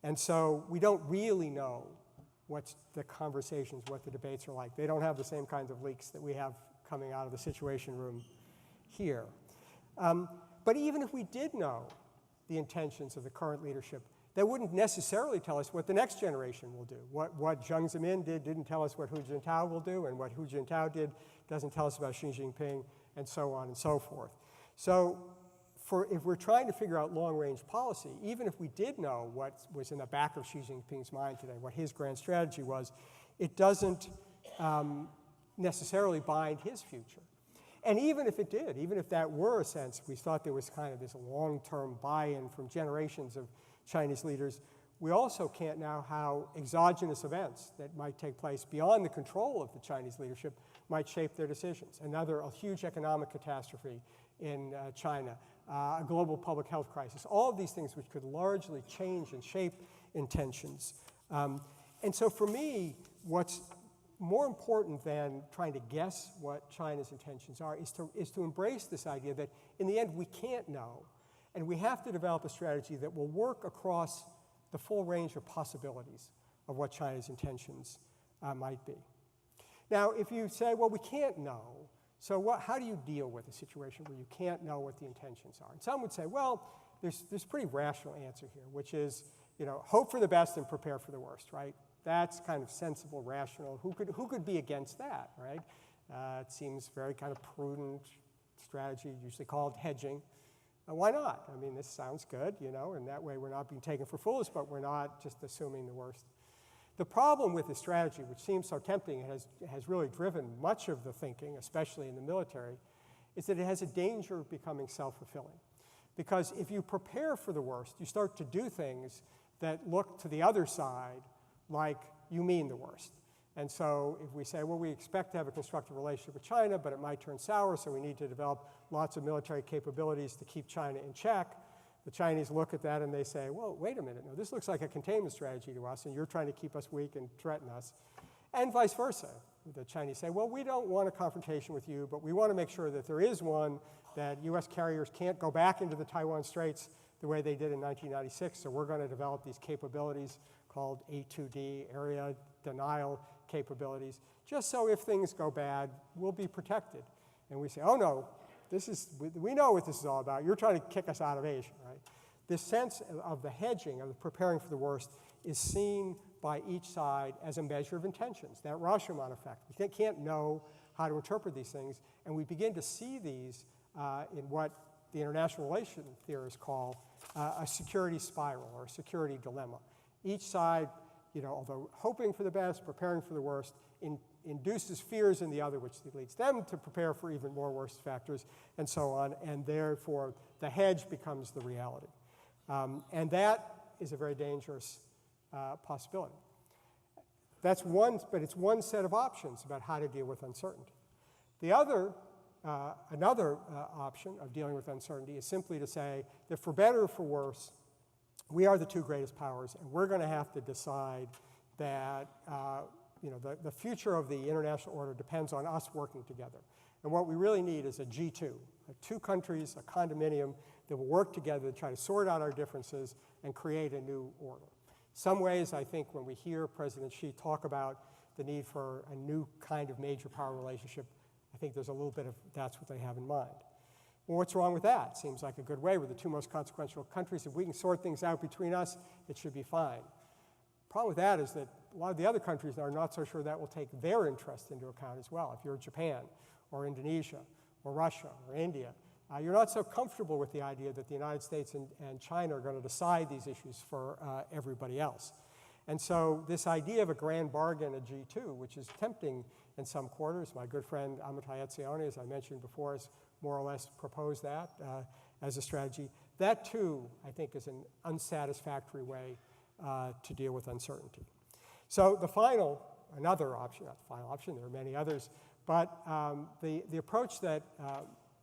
And so we don't really know what the conversations, what the debates are like. They don't have the same kinds of leaks that we have coming out of the Situation Room here. But even if we did know the intentions of the current leadership, that wouldn't necessarily tell us what the next generation will do. What Jiang Zemin did didn't tell us what Hu Jintao will do, and what Hu Jintao did doesn't tell us about Xi Jinping, and so on and so forth. So if we're trying to figure out long-range policy, even if we did know what was in the back of Xi Jinping's mind today, what his grand strategy was, it doesn't necessarily bind his future. And even if it did, even if that were a sense, we thought there was kind of this long-term buy-in from generations of Chinese leaders, we also can't know how exogenous events that might take place beyond the control of the Chinese leadership might shape their decisions. A huge economic catastrophe in China, a global public health crisis, all of these things which could largely change and shape intentions. And so for me, what's more important than trying to guess what China's intentions are is to embrace this idea that in the end we can't know, and we have to develop a strategy that will work across the full range of possibilities of what China's intentions might be. Now, if you say, well, we can't know, so how do you deal with a situation where you can't know what the intentions are? And some would say, well, there's a pretty rational answer here, which is, hope for the best and prepare for the worst, right? That's kind of sensible, rational. Who could be against that, right? It seems very kind of prudent strategy, usually called hedging. Why not? I mean, this sounds good, and that way we're not being taken for fools, but we're not just assuming the worst. The problem with this strategy, which seems so tempting and has really driven much of the thinking, especially in the military, is that it has a danger of becoming self-fulfilling. Because if you prepare for the worst, you start to do things that look to the other side like you mean the worst. And so if we say, well, we expect to have a constructive relationship with China, but it might turn sour, so we need to develop lots of military capabilities to keep China in check, the Chinese look at that and they say, well, wait a minute, no, this looks like a containment strategy to us, and you're trying to keep us weak and threaten us. And vice versa. The Chinese say, well, we don't want a confrontation with you, but we want to make sure that there is one, that US carriers can't go back into the Taiwan Straits the way they did in 1996, so we're going to develop these capabilities called A2D, area denial capabilities, just so if things go bad, we'll be protected. And we say, oh no, we know what this is all about. You're trying to kick us out of Asia, right? This sense of the hedging, of the preparing for the worst, is seen by each side as a measure of intentions, that Rashomon effect. We can't know how to interpret these things, and we begin to see these in what the international relations theorists call a security spiral or a security dilemma. Each side, although hoping for the best, preparing for the worst, induces fears in the other, which leads them to prepare for even more worst factors, and so on, and therefore the hedge becomes the reality. And that is a very dangerous possibility. That's one, but it's one set of options about how to deal with uncertainty. The other, another option of dealing with uncertainty is simply to say that for better or for worse, we are the two greatest powers, and we're going to have to decide that the future of the international order depends on us working together. And what we really need is a G2, two countries, a condominium that will work together to try to sort out our differences and create a new order. Some ways, I think, when we hear President Xi talk about the need for a new kind of major power relationship, I think there's a little bit of that's what they have in mind. Well, what's wrong with that? Seems like a good way. We're the two most consequential countries. If we can sort things out between us, it should be fine. The problem with that is that a lot of the other countries are not so sure that will take their interest into account as well. If you're Japan or Indonesia or Russia or India, you're not so comfortable with the idea that the United States and China are going to decide these issues for everybody else. And so this idea of a grand bargain, a G2, which is tempting in some quarters, my good friend Amitai Etzioni, as I mentioned before, has more or less proposed that as a strategy. That too, I think, is an unsatisfactory way to deal with uncertainty. So another option, not the final option, there are many others, but the approach that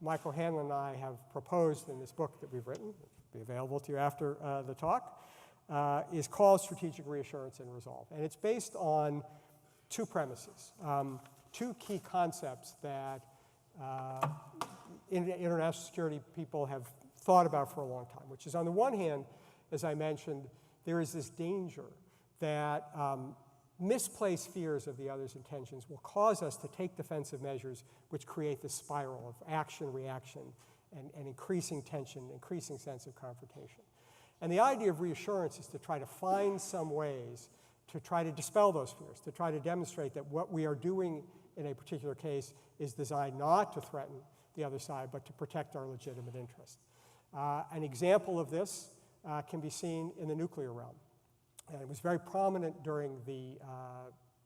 Michael Hanlon and I have proposed in this book that we've written, which will be available to you after the talk, is called Strategic Reassurance and Resolve. And it's based on two premises, two key concepts that international security people have thought about for a long time, which is on the one hand, as I mentioned, there is this danger that misplaced fears of the other's intentions will cause us to take defensive measures which create this spiral of action, reaction, and increasing tension, increasing sense of confrontation. And the idea of reassurance is to try to find some ways to try to dispel those fears, to try to demonstrate that what we are doing in a particular case is designed not to threaten the other side, but to protect our legitimate interest. An example of this can be seen in the nuclear realm. And it was very prominent during the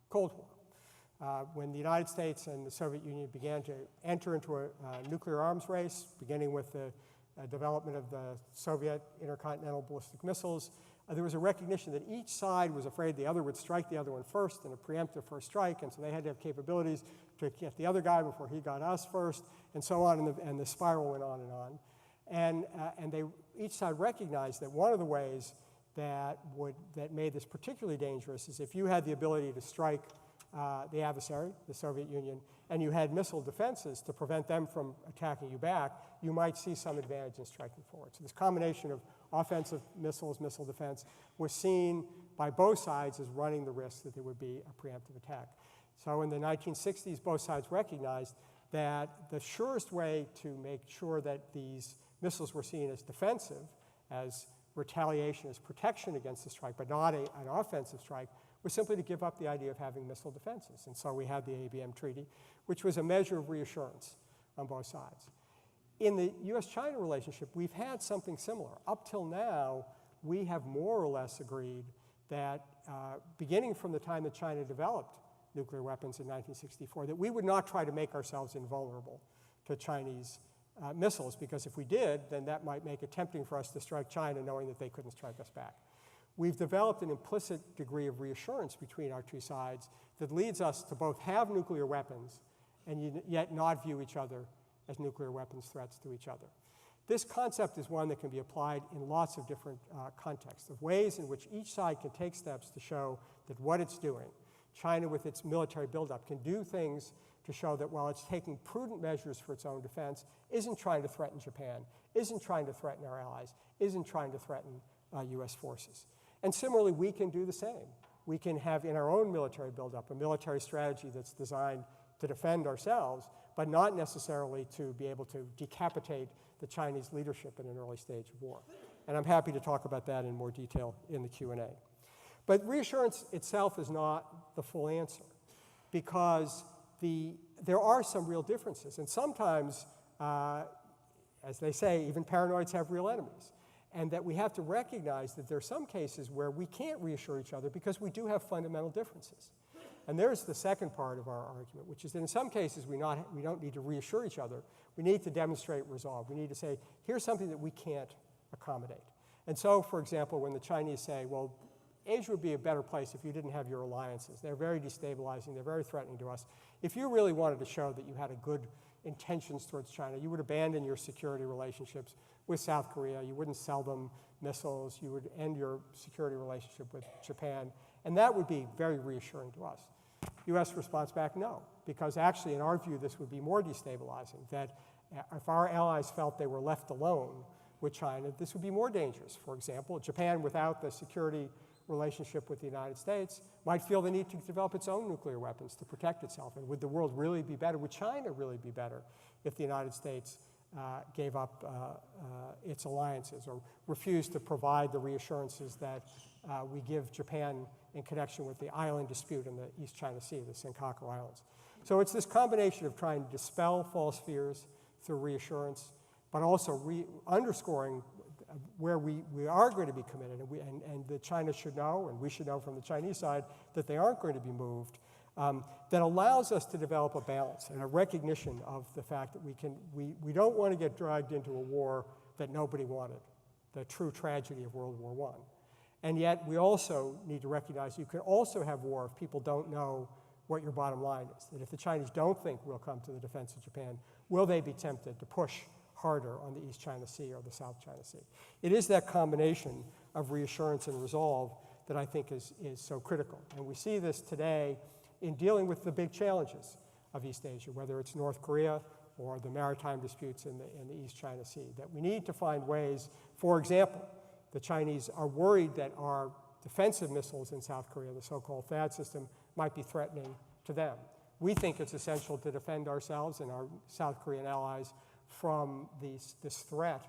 Cold War, when the United States and the Soviet Union began to enter into a nuclear arms race, beginning with the development of the Soviet intercontinental ballistic missiles. There was a recognition that each side was afraid the other would strike the other one first in a preemptive first strike, and so they had to have capabilities to get the other guy before he got us first, and so on, and the spiral went on and on. And each side recognized that one of the ways that made this particularly dangerous is if you had the ability to strike the adversary, the Soviet Union, and you had missile defenses to prevent them from attacking you back, you might see some advantage in striking forward. So this combination of offensive missiles, missile defense, was seen by both sides as running the risk that there would be a preemptive attack. So in the 1960s, both sides recognized that the surest way to make sure that these missiles were seen as defensive, as retaliation, as protection against the strike, but not an offensive strike, was simply to give up the idea of having missile defenses. And so we had the ABM Treaty, which was a measure of reassurance on both sides. In the US-China relationship, we've had something similar. Up till now, we have more or less agreed that beginning from the time that China developed nuclear weapons in 1964, that we would not try to make ourselves invulnerable to Chinese missiles, because if we did, then that might make it tempting for us to strike China knowing that they couldn't strike us back. We've developed an implicit degree of reassurance between our two sides that leads us to both have nuclear weapons and yet not view each other as nuclear weapons threats to each other. This concept is one that can be applied in lots of different contexts, of ways in which each side can take steps to show that what it's doing, China with its military buildup, can do things to show that while it's taking prudent measures for its own defense, isn't trying to threaten Japan, isn't trying to threaten our allies, isn't trying to threaten US forces. And similarly, we can do the same. We can have in our own military buildup a military strategy that's designed to defend ourselves, but not necessarily to be able to decapitate the Chinese leadership in an early stage of war. And I'm happy to talk about that in more detail in the Q&A. But reassurance itself is not the full answer, because there are some real differences. And sometimes, as they say, even paranoids have real enemies. And that we have to recognize that there are some cases where we can't reassure each other because we do have fundamental differences. And there's the second part of our argument, which is that in some cases we don't need to reassure each other. We need to demonstrate resolve. We need to say, here's something that we can't accommodate. And so, for example, when the Chinese say, well, Asia would be a better place if you didn't have your alliances. They're very destabilizing. They're very threatening to us. If you really wanted to show that you had a good intentions towards China, you would abandon your security relationships with South Korea. You wouldn't sell them missiles. You would end your security relationship with Japan. And that would be very reassuring to us. U.S. response back, no, because actually, in our view, this would be more destabilizing, that if our allies felt they were left alone with China, this would be more dangerous. For example, Japan, without the security relationship with the United States, might feel the need to develop its own nuclear weapons to protect itself. And would the world really be better? Would China really be better if the United States gave up its alliances or refused to provide the reassurances that we give Japan in connection with the island dispute in the East China Sea, the Senkaku Islands? So it's this combination of trying to dispel false fears through reassurance, but also underscoring where we are going to be committed, and that China should know, and we should know from the Chinese side, that they aren't going to be moved, that allows us to develop a balance and a recognition of the fact that we don't want to get dragged into a war that nobody wanted, the true tragedy of World War I. And yet we also need to recognize you can also have war if people don't know what your bottom line is, that if the Chinese don't think we'll come to the defense of Japan, will they be tempted to push harder on the East China Sea or the South China Sea? It is that combination of reassurance and resolve that I think is so critical. And we see this today in dealing with the big challenges of East Asia, whether it's North Korea or the maritime disputes in the East China Sea, that we need to find ways, for example, the Chinese are worried that our defensive missiles in South Korea, the so-called THAAD system, might be threatening to them. We think it's essential to defend ourselves and our South Korean allies from this threat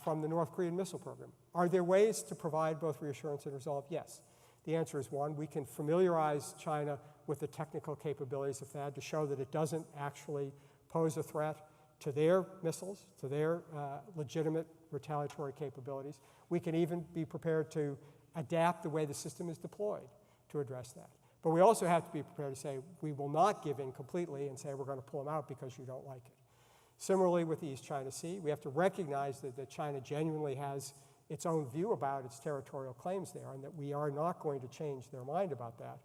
from the North Korean missile program. Are there ways to provide both reassurance and resolve? Yes. The answer is one. We can familiarize China with the technical capabilities of THAAD to show that it doesn't actually pose a threat to their missiles, to their legitimate retaliatory capabilities. We can even be prepared to adapt the way the system is deployed to address that. But we also have to be prepared to say we will not give in completely and say we're going to pull them out because you don't like it. Similarly with the East China Sea, we have to recognize that China genuinely has its own view about its territorial claims there and that we are not going to change their mind about that.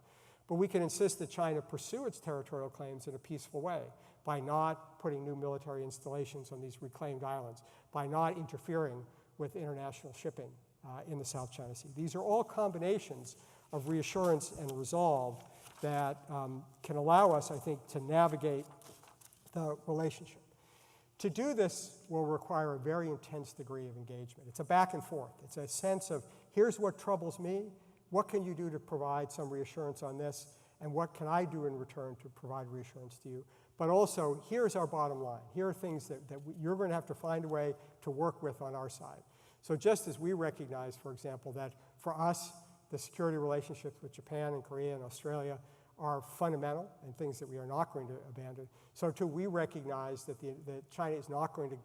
But we can insist that China pursue its territorial claims in a peaceful way by not putting new military installations on these reclaimed islands, by not interfering with international shipping in the South China Sea. These are all combinations of reassurance and resolve that can allow us, I think, to navigate the relationship. To do this will require a very intense degree of engagement. It's a back and forth. It's a sense of, here's what troubles me, what can you do to provide some reassurance on this, and what can I do in return to provide reassurance to you? But also, here's our bottom line. Here are things that you're going to have to find a way to work with on our side. So just as we recognize, for example, that for us, the security relationships with Japan and Korea and Australia are fundamental and things that we are not going to abandon, so too we recognize that China is not going to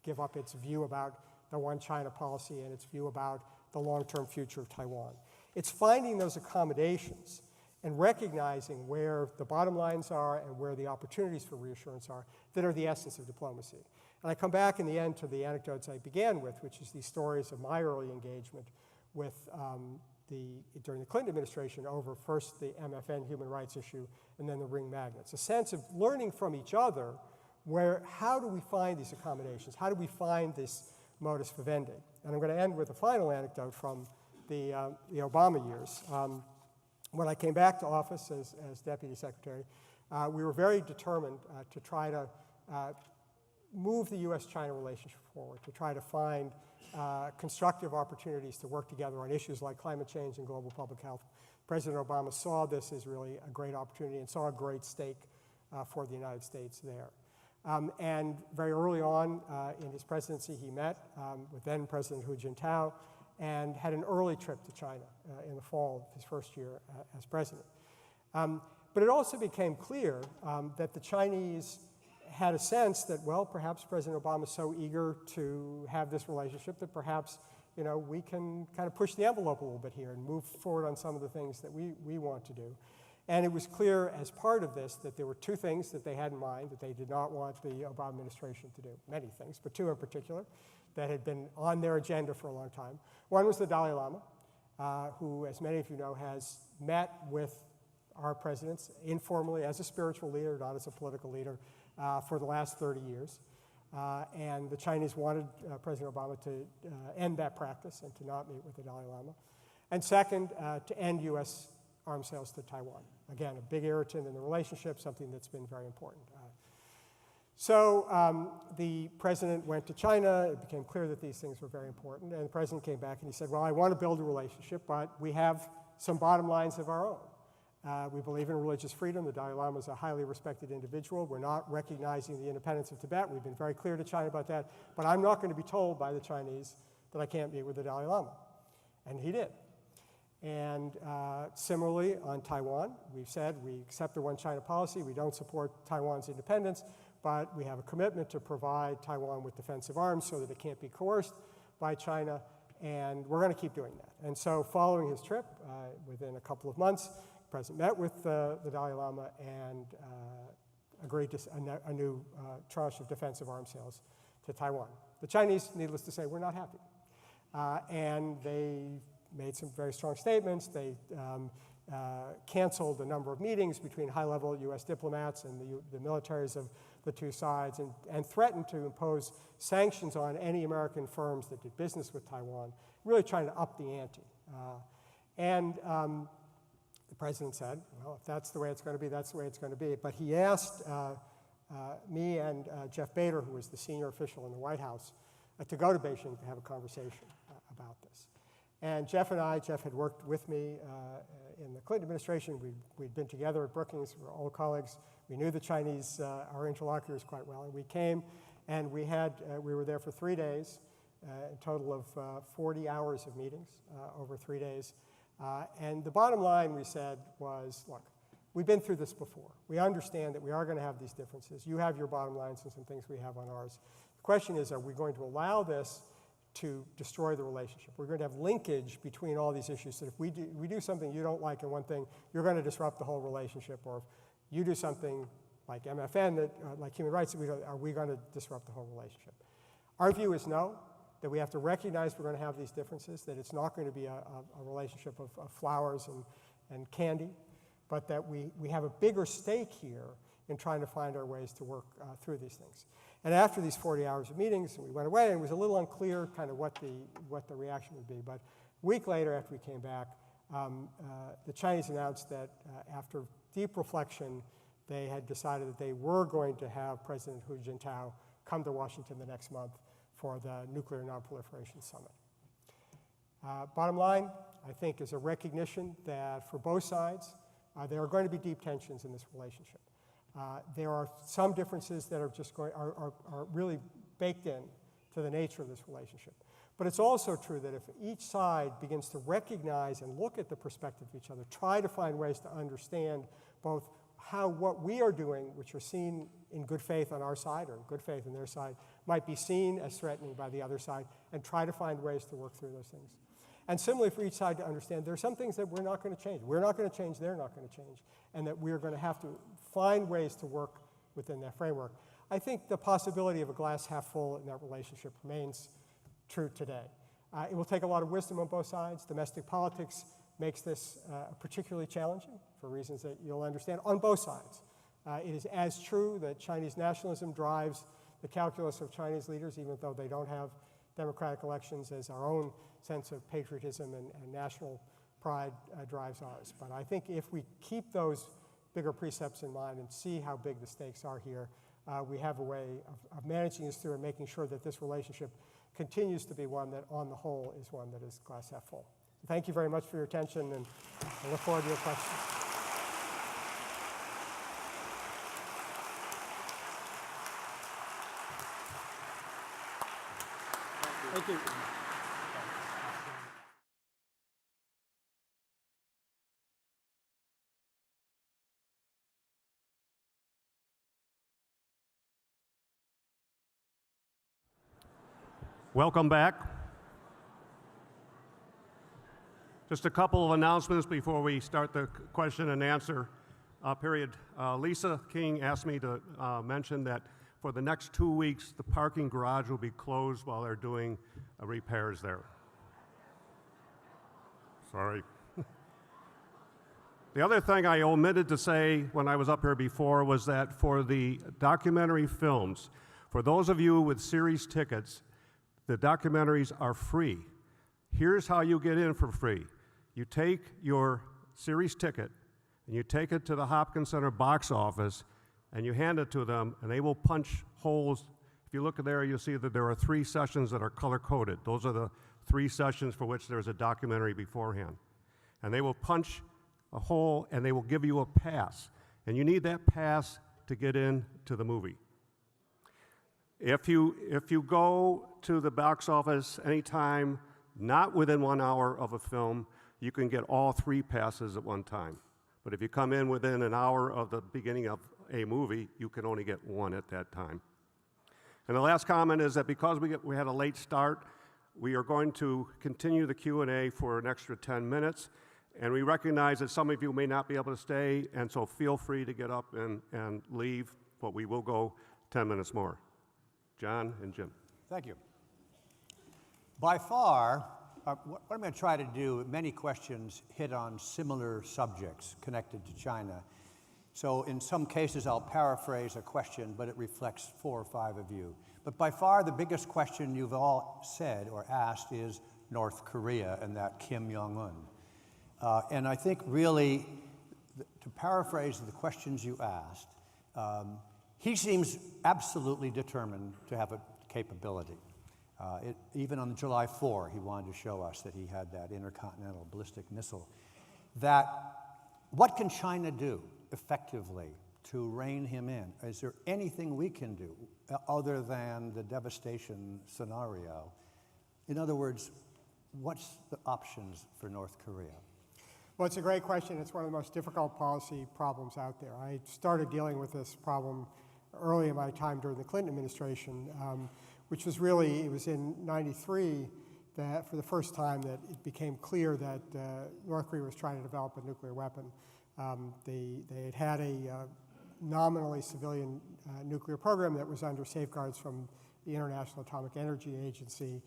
give up its view about the one China policy and its view about the long-term future of Taiwan. It's finding those accommodations and recognizing where the bottom lines are and where the opportunities for reassurance are that are the essence of diplomacy. And I come back in the end to the anecdotes I began with, which is these stories of my early engagement with during the Clinton administration over first the MFN human rights issue and then the ring magnets. A sense of learning from each other how do we find these accommodations? How do we find this modus vivendi? And I'm going to end with a final anecdote from the Obama years. When I came back to office as Deputy Secretary, we were very determined to try to move the U.S.-China relationship forward, to try to find constructive opportunities to work together on issues like climate change and global public health. President Obama saw this as really a great opportunity and saw a great stake for the United States there. And very early on in his presidency, he met with then President Hu Jintao and had an early trip to China in the fall of his first year as president. But it also became clear that the Chinese had a sense that, well, perhaps President Obama is so eager to have this relationship that perhaps, we can kind of push the envelope a little bit here and move forward on some of the things that we want to do. And it was clear as part of this that there were two things that they had in mind that they did not want the Obama administration to do. Many things, but two in particular that had been on their agenda for a long time. One was the Dalai Lama, who, as many of you know, has met with our presidents informally as a spiritual leader, not as a political leader, for the last 30 years. And the Chinese wanted President Obama to end that practice and to not meet with the Dalai Lama. And second, to end U.S. arms sales to Taiwan. Again, a big irritant in the relationship, something that's been very important. So the president went to China. It became clear that these things were very important. And the president came back and he said, well, I want to build a relationship, but we have some bottom lines of our own. We believe in religious freedom. The Dalai Lama is a highly respected individual. We're not recognizing the independence of Tibet. We've been very clear to China about that. But I'm not going to be told by the Chinese that I can't meet with the Dalai Lama. And he did. And similarly, on Taiwan, we've said we accept the one China policy. We don't support Taiwan's independence, but we have a commitment to provide Taiwan with defensive arms so that it can't be coerced by China. And we're going to keep doing that. And so following his trip, within a couple of months, the president met with the Dalai Lama and agreed to a new tranche of defensive arms sales to Taiwan. The Chinese, needless to say, were not happy. And they made some very strong statements. They canceled a number of meetings between high-level U.S. diplomats and the militaries of the two sides and threatened to impose sanctions on any American firms that did business with Taiwan, really trying to up the ante. The president said, well, if that's the way it's going to be, that's the way it's going to be. But he asked me and Jeff Bader, who was the senior official in the White House, to go to Beijing to have a conversation about this. And Jeff had worked with me in the Clinton administration. We'd been together at Brookings, we were old colleagues. We knew the Chinese, our interlocutors, quite well. And we came and we were there for 3 days, a total of 40 hours of meetings over 3 days. And the bottom line we said was, look, we've been through this before. We understand that we are going to have these differences. You have your bottom lines and some things we have on ours. The question is, are we going to allow this to destroy the relationship? We're going to have linkage between all these issues, that if we do something you don't like in one thing, you're going to disrupt the whole relationship. Or if you do something like MFN, like human rights, are we going to disrupt the whole relationship? Our view is no, that we have to recognize we're going to have these differences, that it's not going to be a relationship of flowers and candy, but that we have a bigger stake here in trying to find our ways to work through these things. And after these 40 hours of meetings, we went away, and it was a little unclear kind of what the reaction would be. But a week later, after we came back, the Chinese announced that after deep reflection, they had decided that they were going to have President Hu Jintao come to Washington the next month for the Nuclear Nonproliferation Summit. Bottom line, I think, is a recognition that for both sides, there are going to be deep tensions in this relationship. There are some differences that are really baked in to the nature of this relationship. But it's also true that if each side begins to recognize and look at the perspective of each other, try to find ways to understand both how what we are doing, which are seen in good faith on our side or in good faith on their side, might be seen as threatening by the other side, and try to find ways to work through those things. And similarly, for each side to understand there are some things that we're not going to change. We're not going to change, they're not going to change, and that we're going to have to find ways to work within that framework. I think the possibility of a glass half full in that relationship remains true today. It will take a lot of wisdom on both sides. Domestic politics makes this particularly challenging for reasons that you'll understand on both sides. It is as true that Chinese nationalism drives the calculus of Chinese leaders, even though they don't have democratic elections, as our own sense of patriotism and national pride drives ours. But I think if we keep those bigger precepts in mind and see how big the stakes are here, we have a way of managing this through and making sure that this relationship continues to be one that, on the whole, is one that is glass half full. Thank you very much for your attention, and I look forward to your questions. Thank you. Welcome back. Just a couple of announcements before we start the question and answer period. Lisa King asked me to mention that for the next 2 weeks, the parking garage will be closed while they're doing repairs there. Sorry. The other thing I omitted to say when I was up here before was that for the documentary films, for those of you with series tickets, the documentaries are free. Here's how you get in for free. You take your series ticket and you take it to the Hopkins Center box office and you hand it to them, and they will punch holes. If you look there, you'll see that there are 3 sessions that are color-coded. Those are the 3 sessions for which there's a documentary beforehand. And they will punch a hole and they will give you a pass. And you need that pass to get into the movie. If you go to the box office anytime not within 1 hour of a film, you can get all 3 passes at one time. But if you come in within an hour of the beginning of a movie, you can only get 1 at that time. And the last comment is that because we had a late start, we are going to continue the Q&A for an extra 10 minutes. And we recognize that some of you may not be able to stay, and so feel free to get up and leave, but we will go 10 minutes more. John and Jim. Thank you. By far, what I'm going to try to do, many questions hit on similar subjects connected to China. So in some cases, I'll paraphrase a question, but it reflects 4 or 5 of you. But by far, the biggest question you've all said or asked is North Korea and that Kim Jong-un. And I think really, to paraphrase the questions you asked, he seems absolutely determined to have a capability. Even on July 4, he wanted to show us that he had that intercontinental ballistic missile. What can China do effectively to rein him in? Is there anything we can do other than the devastation scenario? In other words, what's the options for North Korea? Well, it's a great question. It's one of the most difficult policy problems out there. I started dealing with this problem early in my time during the Clinton administration, which was really, it was in '93 that for the first time that it became clear that North Korea was trying to develop a nuclear weapon. They had had a nominally civilian nuclear program that was under safeguards from the International Atomic Energy Agency,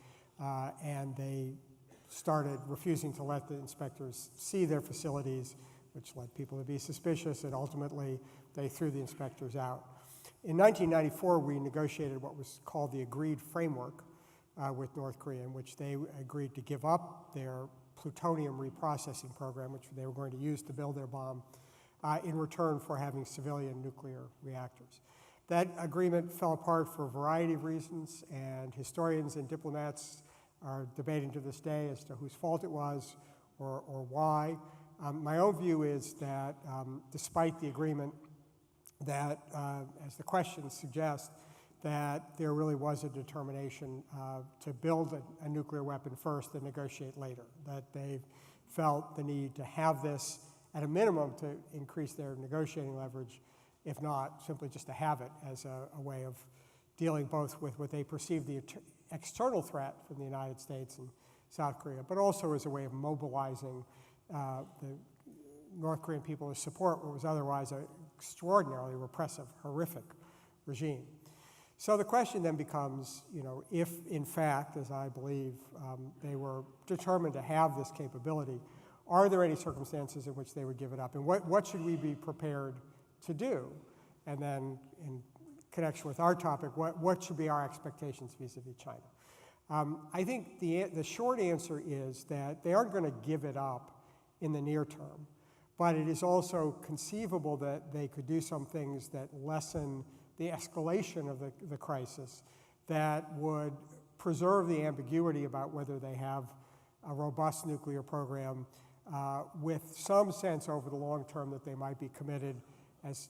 and they started refusing to let the inspectors see their facilities, which led people to be suspicious, and ultimately they threw the inspectors out. In 1994, we negotiated what was called the Agreed Framework with North Korea, in which they agreed to give up their plutonium reprocessing program, which they were going to use to build their bomb, in return for having civilian nuclear reactors. That agreement fell apart for a variety of reasons, and historians and diplomats are debating to this day as to whose fault it was or why. My own view is that despite the agreement, that, as the questions suggest, that there really was a determination to build a nuclear weapon first and negotiate later, that they felt the need to have this at a minimum to increase their negotiating leverage, if not simply just to have it as a way of dealing both with what they perceived the external threat from the United States and South Korea, but also as a way of mobilizing the North Korean people to support what was otherwise an extraordinarily repressive, horrific regime. So the question then becomes, if in fact, as I believe, they were determined to have this capability, are there any circumstances in which they would give it up? And what should we be prepared to do? And then in connection with our topic, what should be our expectations vis-a-vis China? I think the short answer is that they aren't going to give it up in the near term, but it is also conceivable that they could do some things that lessen the escalation of the crisis, that would preserve the ambiguity about whether they have a robust nuclear program, with some sense over the long term that they might be committed as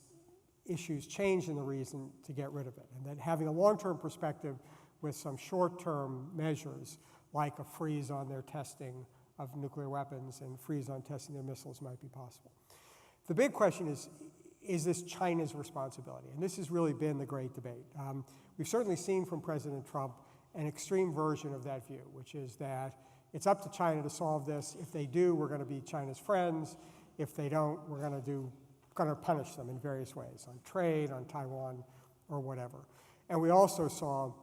issues change in the region to get rid of it. And that having a long-term perspective with some short-term measures, like a freeze on their testing of nuclear weapons and freeze on testing their missiles, might be possible. The big question is this China's responsibility? And this has really been the great debate. We've certainly seen from President Trump an extreme version of that view, which is that it's up to China to solve this. If they do, we're going to be China's friends. If they don't, we're going to punish them in various ways, on trade, on Taiwan, or whatever. And we also saw,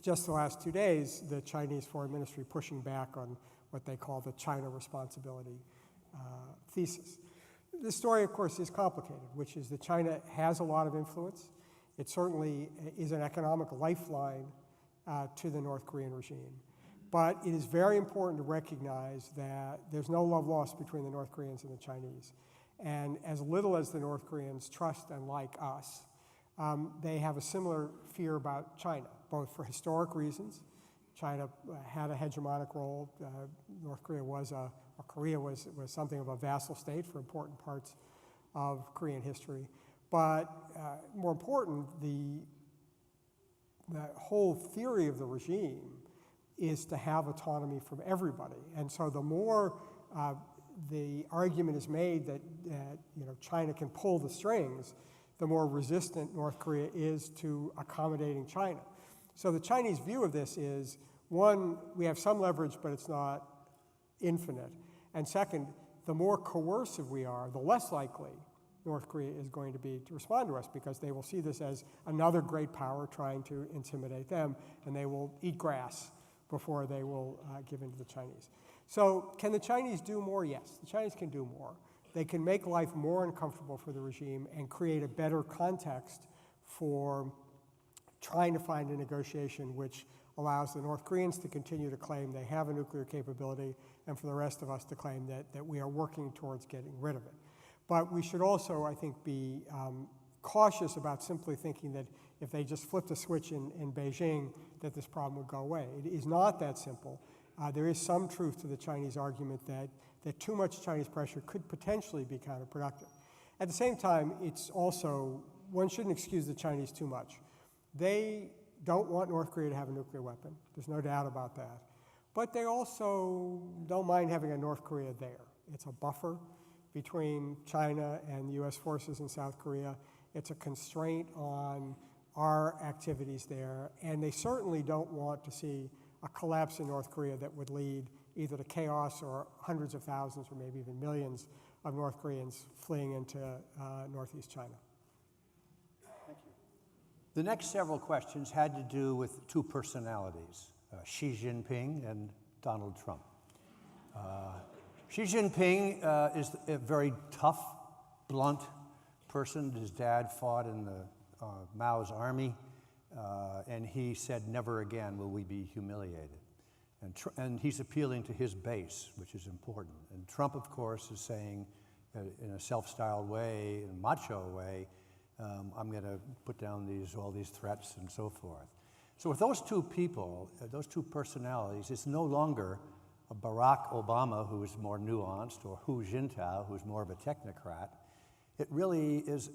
just the last 2 days, the Chinese Foreign Ministry pushing back on what they call the China responsibility thesis. The story, of course, is complicated, which is that China has a lot of influence. It certainly is an economic lifeline to the North Korean regime. But it is very important to recognize that there's no love lost between the North Koreans and the Chinese. And as little as the North Koreans trust and like us, they have a similar fear about China, both for historic reasons. China had a hegemonic role. North Korea was something of a vassal state for important parts of Korean history. But more important, the whole theory of the regime is to have autonomy from everybody. And so the more the argument is made that China can pull the strings, the more resistant North Korea is to accommodating China. So the Chinese view of this is, one, we have some leverage, but it's not infinite. And second, the more coercive we are, the less likely North Korea is going to be to respond to us, because they will see this as another great power trying to intimidate them, and they will eat grass before they will give in to the Chinese. So can the Chinese do more? Yes, the Chinese can do more. They can make life more uncomfortable for the regime and create a better context for trying to find a negotiation which allows the North Koreans to continue to claim they have a nuclear capability, and for the rest of us to claim that we are working towards getting rid of it. But we should also, I think, be cautious about simply thinking that if they just flipped a switch in Beijing, that this problem would go away. It is not that simple. There is some truth to the Chinese argument that too much Chinese pressure could potentially be counterproductive. At the same time, it's also, one shouldn't excuse the Chinese too much. They don't want North Korea to have a nuclear weapon. There's no doubt about that. But they also don't mind having a North Korea there. It's a buffer between China and the US forces in South Korea. It's a constraint on our activities there. And they certainly don't want to see a collapse in North Korea that would lead either to chaos or hundreds of thousands or maybe even millions of North Koreans fleeing into Northeast China. The next several questions had to do with two personalities, Xi Jinping and Donald Trump. Xi Jinping is a very tough, blunt person. His dad fought in the Mao's army, and he said, never again will we be humiliated. And he's appealing to his base, which is important. And Trump, of course, is saying, in a self-styled way, in a macho way, I'm going to put down all these threats and so forth. So with those two people, those two personalities, it's no longer a Barack Obama who is more nuanced or Hu Jintao who's more of a technocrat. It really is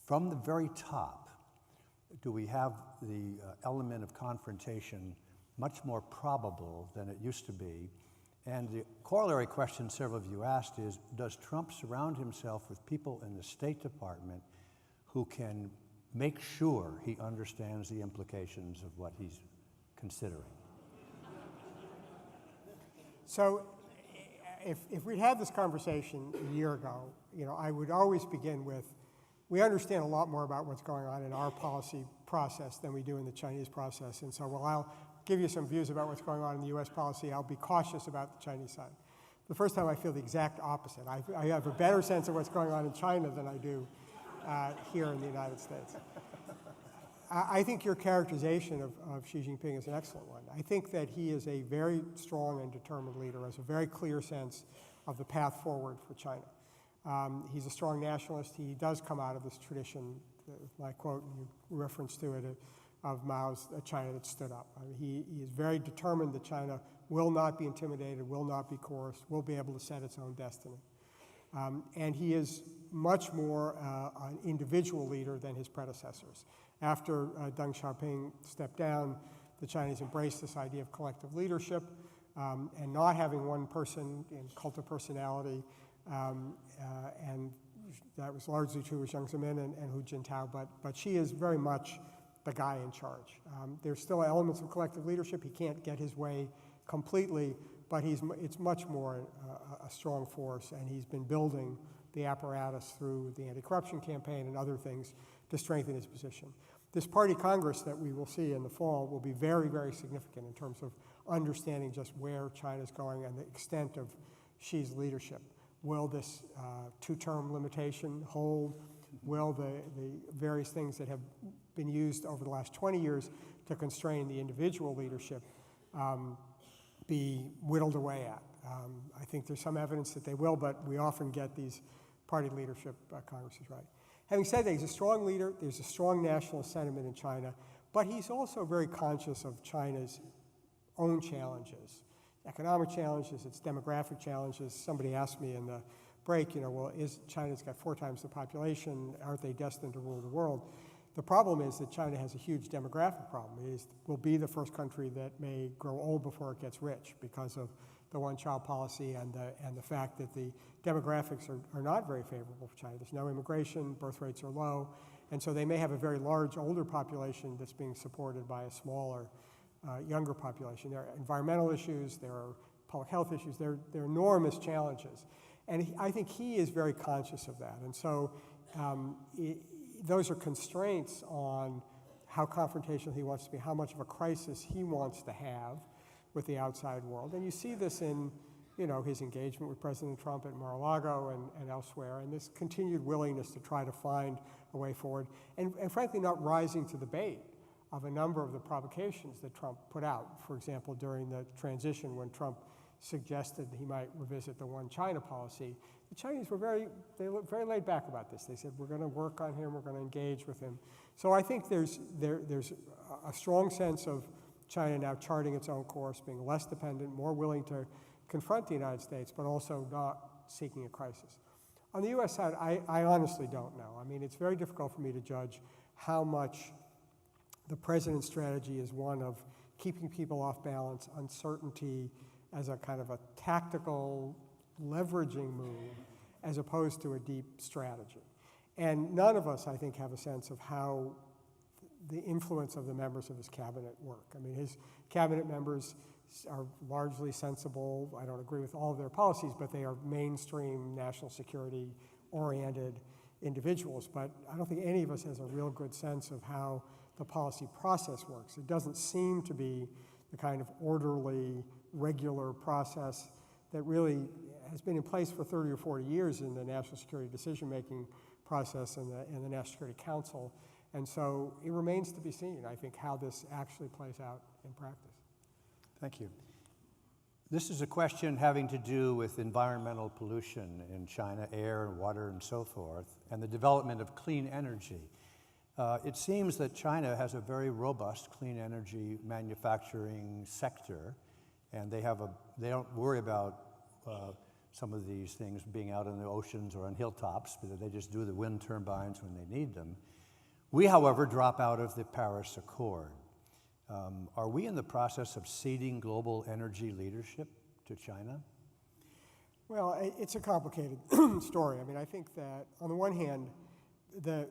from the very top, do we have the element of confrontation much more probable than it used to be? And the corollary question several of you asked is, does Trump surround himself with people in the State Department who can make sure he understands the implications of what he's considering? So if we'd had this conversation a year ago, I would always begin with, we understand a lot more about what's going on in our policy process than we do in the Chinese process. And so while I'll give you some views about what's going on in the US policy, I'll be cautious about the Chinese side. The first time I feel the exact opposite. I have a better sense of what's going on in China than I do here in the United States. I think your characterization of Xi Jinping is an excellent one. I think that he is a very strong and determined leader, has a very clear sense of the path forward for China. He's a strong nationalist. He does come out of this tradition, my quote, and you reference to it, of Mao's China that stood up. I mean, he is very determined that China will not be intimidated, will not be coerced, will be able to set its own destiny. And he is much more an individual leader than his predecessors. After Deng Xiaoping stepped down, the Chinese embraced this idea of collective leadership and not having one person in cult of personality. And that was largely true with Jiang Zemin and Hu Jintao, but Xi is very much the guy in charge. There's still elements of collective leadership. He can't get his way completely, but it's much more a strong force, and he's been building the apparatus through the anti-corruption campaign and other things to strengthen his position. This party Congress that we will see in the fall will be very, very significant in terms of understanding just where China's going and the extent of Xi's leadership. Will this two-term limitation hold? Will the various things that have been used over the last 20 years to constrain the individual leadership be whittled away at? I think there's some evidence that they will, but we often get these party leadership congresses right. Having said that, he's a strong leader. There's a strong national sentiment in China, but he's also very conscious of China's own challenges, economic challenges, its demographic challenges. Somebody asked me in the break, well, China's got 4 times the population, aren't they destined to rule the world? The problem is that China has a huge demographic problem. It will be the first country that may grow old before it gets rich because of the one-child policy and the fact that the demographics are not very favorable for China. There's no immigration, birth rates are low, and so they may have a very large older population that's being supported by a smaller, younger population. There are environmental issues, there are public health issues, there are enormous challenges. And I think he is very conscious of that. And so those are constraints on how confrontational he wants to be, how much of a crisis he wants to have with the outside world. And you see this in his engagement with President Trump at Mar-a-Lago and elsewhere, and this continued willingness to try to find a way forward, and frankly not rising to the bait of a number of the provocations that Trump put out. For example, during the transition when Trump suggested he might revisit the one China policy. The Chinese were very laid back about this. They said, we're going to work on him, we're going to engage with him. So I think there's a strong sense of China now charting its own course, being less dependent, more willing to confront the United States, but also not seeking a crisis. On the US side, I honestly don't know. I mean, it's very difficult for me to judge how much the president's strategy is one of keeping people off balance, uncertainty as a kind of a tactical leveraging move, as opposed to a deep strategy. And none of us, I think, have a sense of how the influence of the members of his cabinet work. I mean, his cabinet members are largely sensible. I don't agree with all of their policies, but they are mainstream national security oriented individuals. But I don't think any of us has a real good sense of how the policy process works. It doesn't seem to be the kind of orderly, regular process that really has been in place for 30 or 40 years in the national security decision-making process and the National Security Council. And so it remains to be seen, I think, how this actually plays out in practice. Thank you. This is a question having to do with environmental pollution in China, air and water and so forth, and the development of clean energy. It seems that China has a very robust clean energy manufacturing sector, and they don't worry about some of these things being out in the oceans or on hilltops, but they just do the wind turbines when they need them. We, however, drop out of the Paris Accord. Are we in the process of ceding global energy leadership to China? Well, it's a complicated story. I mean, I think that on the one hand, the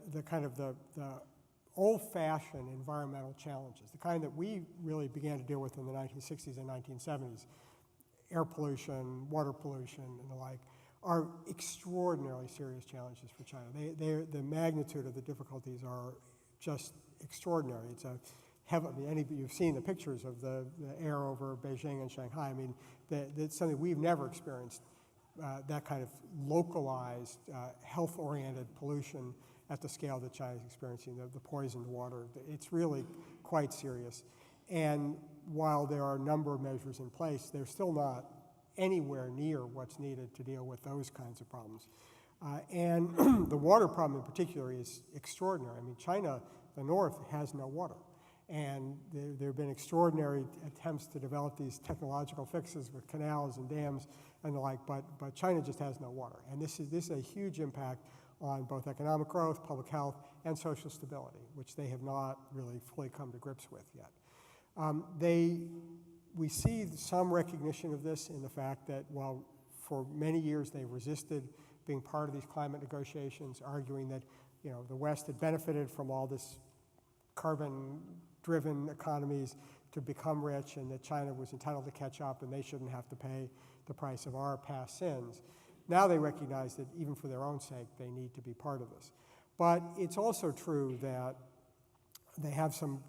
old-fashioned environmental challenges, the kind that we really began to deal with in the 1960s and 1970s, air pollution, water pollution, and the like, are extraordinarily serious challenges for China. The magnitude of the difficulties are just extraordinary. It's you've seen the pictures of the air over Beijing and Shanghai. I mean, that's something we've never experienced, that kind of localized, health-oriented pollution at the scale that China is experiencing, the poisoned water. It's really quite serious. And while there are a number of measures in place, they're still not anywhere near what's needed to deal with those kinds of problems. And the water problem in particular is extraordinary. I mean, China, the north, has no water. And there have been extraordinary attempts to develop these technological fixes with canals and dams and the like, but China just has no water. And this is a huge impact on both economic growth, public health, and social stability, which they have not really fully come to grips with yet. We see some recognition of this in the fact that while for many years they resisted being part of these climate negotiations, arguing that the West had benefited from all this carbon-driven economies to become rich, and that China was entitled to catch up and they shouldn't have to pay the price of our past sins. Now they recognize that even for their own sake, they need to be part of this. But it's also true that they have some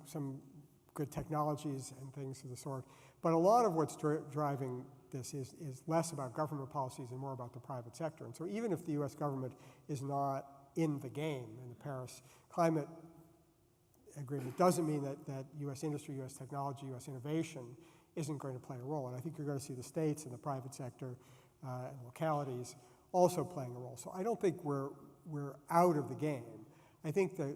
good technologies and things of the sort. But a lot of what's driving this is less about government policies and more about the private sector. And so even if the US government is not in the game in the Paris Climate Agreement, doesn't mean that US industry, US technology, US innovation isn't going to play a role. And I think you're going to see the states and the private sector and localities also playing a role. So I don't think we're out of the game. I think the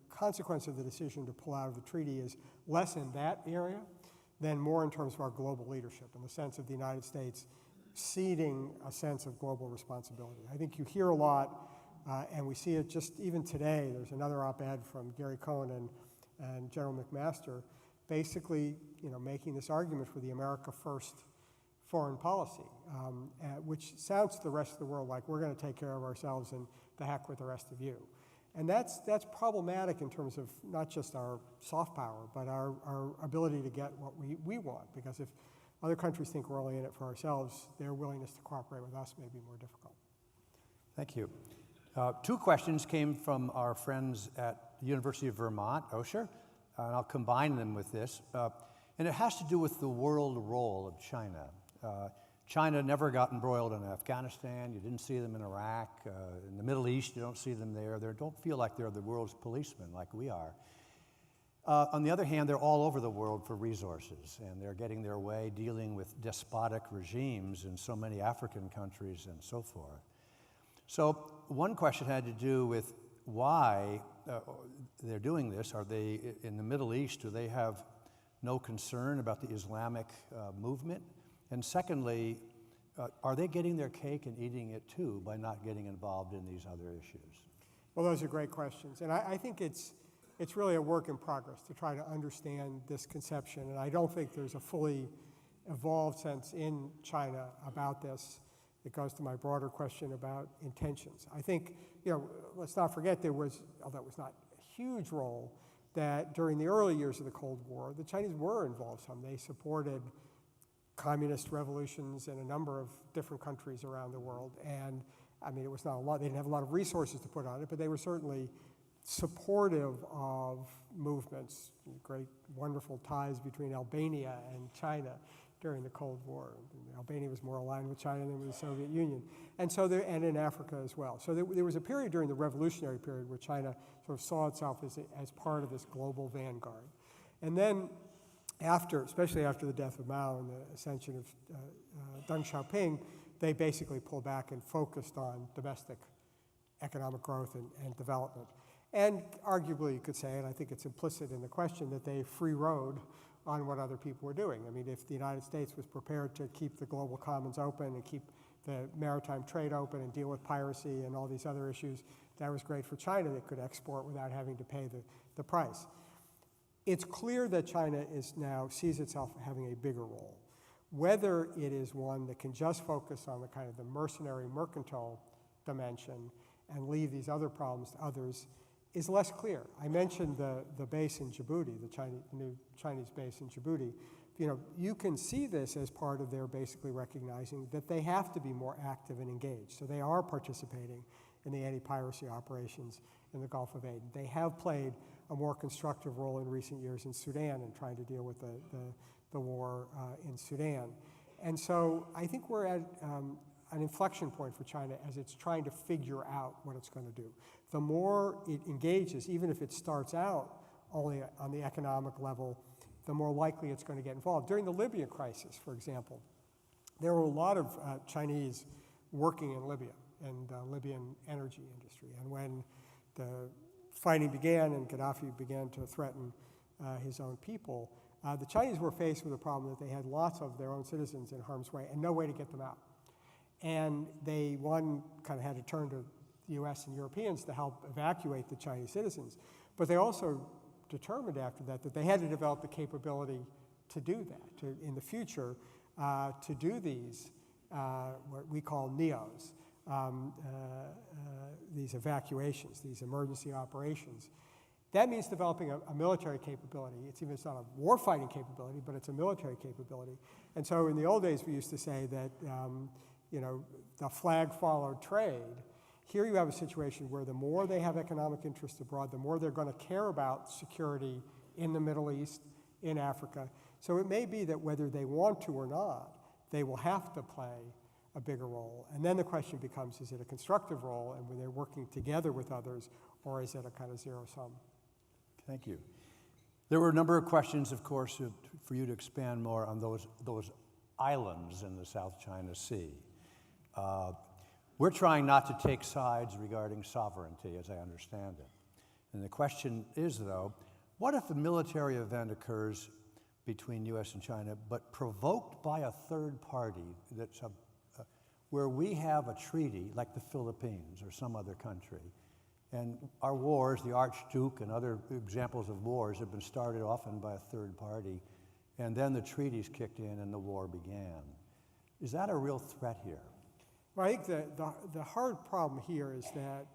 consequence of the decision to pull out of the treaty is less in that area than more in terms of our global leadership, in the sense of the United States ceding a sense of global responsibility. I think you hear a lot, and we see it just even today. There's another op-ed from Gary Cohn and General McMaster, basically making this argument for the America First foreign policy, which sounds to the rest of the world like we're going to take care of ourselves and the heck with the rest of you. And that's problematic in terms of not just our soft power, but our ability to get what we want. Because if other countries think we're only in it for ourselves, their willingness to cooperate with us may be more difficult. Thank you. Two questions came from our friends at the University of Vermont, OSHER, and I'll combine them with this. And it has to do with the world role of China. China never got embroiled in Afghanistan. You didn't see them in Iraq. In the Middle East, you don't see them there. They don't feel like they're the world's policemen like we are. On the other hand, they're all over the world for resources, and they're getting their way dealing with despotic regimes in so many African countries and so forth. So one question had to do with why they're doing this. Are they, in the Middle East, do they have no concern about the Islamic movement? And secondly, are they getting their cake and eating it too by not getting involved in these other issues? Well, those are great questions. And I think it's really a work in progress to try to understand this conception. And I don't think there's a fully evolved sense in China about this. It goes to my broader question about intentions. I think, let's not forget there was, although it was not a huge role, that during the early years of the Cold War, the Chinese were involved some. They supported communist revolutions in a number of different countries around the world. And I mean, it was not a lot, they didn't have a lot of resources to put on it, but they were certainly supportive of movements, great, wonderful ties between Albania and China during the Cold War. Albania was more aligned with China than with the Soviet Union. And so there, and in Africa as well. So there was a period during the revolutionary period where China sort of saw itself as part of this global vanguard. And then after, especially after the death of Mao and the ascension of Deng Xiaoping, they basically pulled back and focused on domestic economic growth and development. And arguably you could say, and I think it's implicit in the question, that they free rode on what other people were doing. I mean, if the United States was prepared to keep the global commons open and keep the maritime trade open and deal with piracy and all these other issues, that was great for China that could export without having to pay the price. It's clear that China sees itself having a bigger role. Whether it is one that can just focus on the kind of the mercenary mercantile dimension and leave these other problems to others is less clear. I mentioned the base in Djibouti, the new Chinese base in Djibouti. You can see this as part of their basically recognizing that they have to be more active and engaged. So they are participating in the anti-piracy operations in the Gulf of Aden. They have played a more constructive role in recent years in Sudan and trying to deal with the war in Sudan. And so I think we're at an inflection point for China as it's trying to figure out what it's going to do. The more it engages, even if it starts out only on the economic level, the more likely it's going to get involved. During the Libya crisis, for example, there were a lot of Chinese working in Libya and the Libyan energy industry. And when the fighting began and Gaddafi began to threaten his own people, the Chinese were faced with a problem that they had lots of their own citizens in harm's way and no way to get them out. And they, kind of had to turn to the US and Europeans to help evacuate the Chinese citizens. But they also determined after that they had to develop the capability to do that, in the future, to do these, what we call NEOs, these evacuations, these emergency operations. That means developing a military capability. It's not a warfighting capability, but it's a military capability. And so in the old days, we used to say that the flag followed trade. Here you have a situation where the more they have economic interests abroad, the more they're going to care about security in the Middle East, in Africa. So it may be that whether they want to or not, they will have to play a bigger role. And then the question becomes, is it a constructive role and when they're working together with others, or is it a kind of zero sum? Thank you. There were a number of questions, of course, for you to expand more on those islands in the South China Sea. We're trying not to take sides regarding sovereignty, as I understand it. And the question is, though, what if a military event occurs between U.S. and China, but provoked by a third party that's where we have a treaty, like the Philippines or some other country, and our wars, the Archduke and other examples of wars, have been started often by a third party, and then the treaties kicked in and the war began. Is that a real threat here? Well, I think the hard problem here is that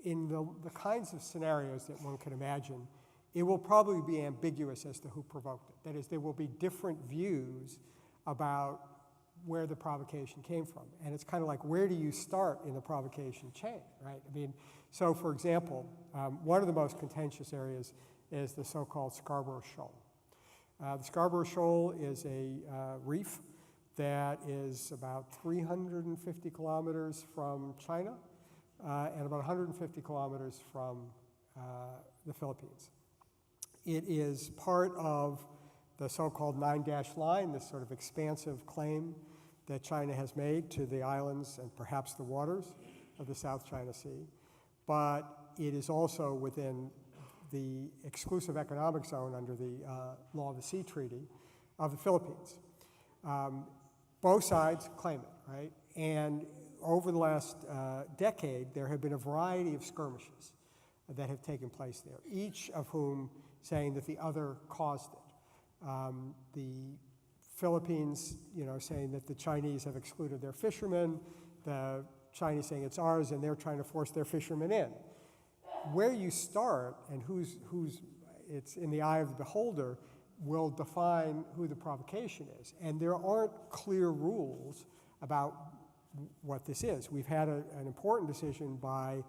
in the kinds of scenarios that one can imagine, it will probably be ambiguous as to who provoked it. That is, there will be different views about where the provocation came from. And it's kind of like, where do you start in the provocation chain, right? I mean, so for example, one of the most contentious areas is the so-called Scarborough Shoal. The Scarborough Shoal is a reef that is about 350 kilometers from China and about 150 kilometers from the Philippines. It is part of the so-called 9-dash line, this sort of expansive claim that China has made to the islands and perhaps the waters of the South China Sea. But it is also within the exclusive economic zone under the Law of the Sea Treaty of the Philippines. Both sides claim it, right? And over the last decade, there have been a variety of skirmishes that have taken place there, each of whom saying that the other caused it. The Philippines, saying that the Chinese have excluded their fishermen, the Chinese saying it's ours, and they're trying to force their fishermen in. Where you start and who's it's in the eye of the beholder will define who the provocation is. And there aren't clear rules about what this is. We've had an important decision by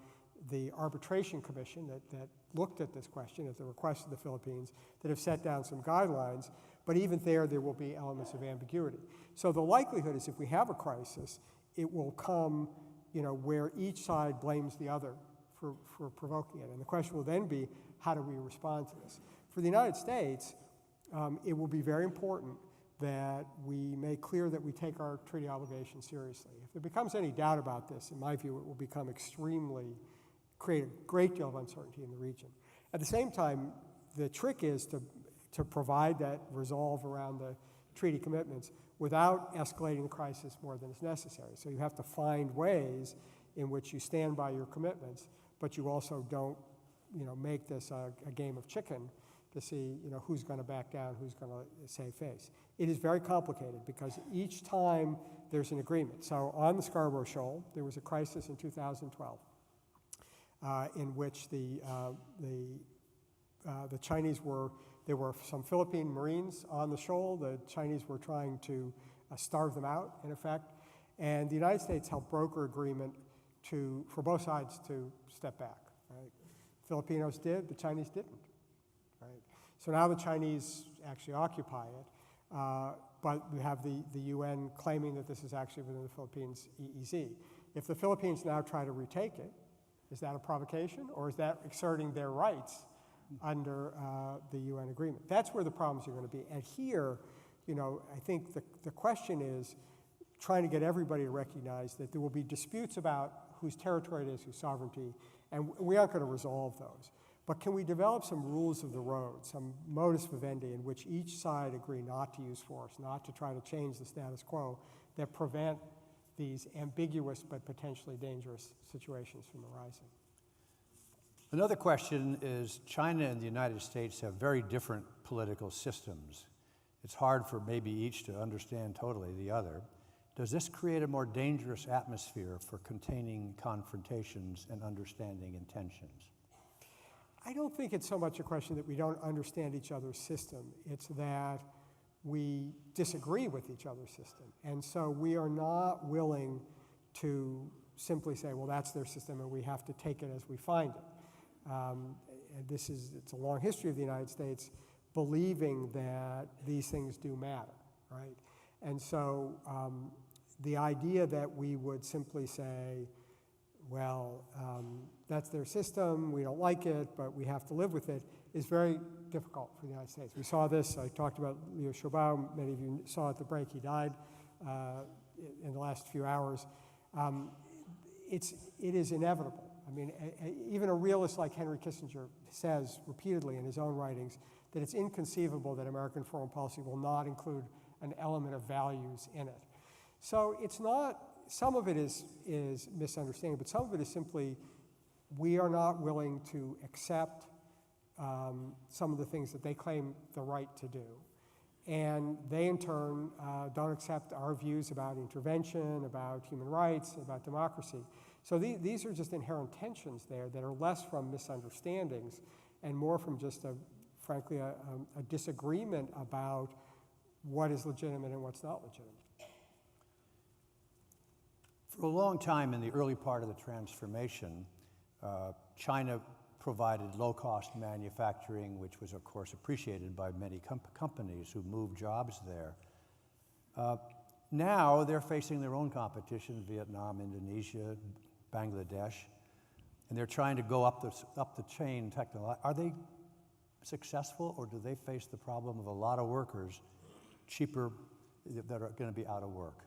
the Arbitration Commission that looked at this question at the request of the Philippines that have set down some guidelines, but even there will be elements of ambiguity. So the likelihood is if we have a crisis, it will come where each side blames the other for provoking it. And the question will then be, how do we respond to this? For the United States, it will be very important that we make clear that we take our treaty obligations seriously. If there becomes any doubt about this, in my view, it will become create a great deal of uncertainty in the region. At the same time, the trick is to provide that resolve around the treaty commitments without escalating the crisis more than is necessary. So you have to find ways in which you stand by your commitments, but you also don't, make this a game of chicken to see, who's going to back down, who's going to save face. It is very complicated because each time there's an agreement. So on the Scarborough Shoal, there was a crisis in 2012 in which the Chinese there were some Philippine Marines on the shoal. The Chinese were trying to starve them out, in effect. And the United States helped broker agreement for both sides to step back, right? Filipinos did, the Chinese didn't, right? So now the Chinese actually occupy it, but we have the UN claiming that this is actually within the Philippines' EEZ. If the Philippines now try to retake it, is that a provocation, or is that exerting their rights under the UN agreement? That's where the problems are going to be. And here, I think the question is trying to get everybody to recognize that there will be disputes about whose territory it is, whose sovereignty, and we aren't going to resolve those. But can we develop some rules of the road, some modus vivendi in which each side agree not to use force, not to try to change the status quo, that prevent these ambiguous but potentially dangerous situations from arising? Another question is, China and the United States have very different political systems. It's hard for maybe each to understand totally the other. Does this create a more dangerous atmosphere for containing confrontations and understanding intentions? I don't think it's so much a question that we don't understand each other's system. It's that we disagree with each other's system. And so we are not willing to simply say, well, that's their system and we have to take it as we find it. And it's a long history of the United States believing that these things do matter, right? And so the idea that we would simply say, well, that's their system, we don't like it, but we have to live with it, is very difficult for the United States. We saw this, I talked about Liu Xiaobo, many of you saw at the break, he died in the last few hours. It is inevitable. I mean, even a realist like Henry Kissinger says repeatedly in his own writings that it's inconceivable that American foreign policy will not include an element of values in it. So it's not, some of it is misunderstanding, but some of it is simply we are not willing to accept some of the things that they claim the right to do. And they, in turn, don't accept our views about intervention, about human rights, about democracy. So these are just inherent tensions there that are less from misunderstandings and more from just, frankly, a disagreement about what is legitimate and what's not legitimate. For a long time in the early part of the transformation, China provided low-cost manufacturing, which was, of course, appreciated by many companies who moved jobs there. Now they're facing their own competition, Vietnam, Indonesia, Bangladesh, and they're trying to go up the chain. successful, or do they face the problem of a lot of workers, cheaper, that are going to be out of work?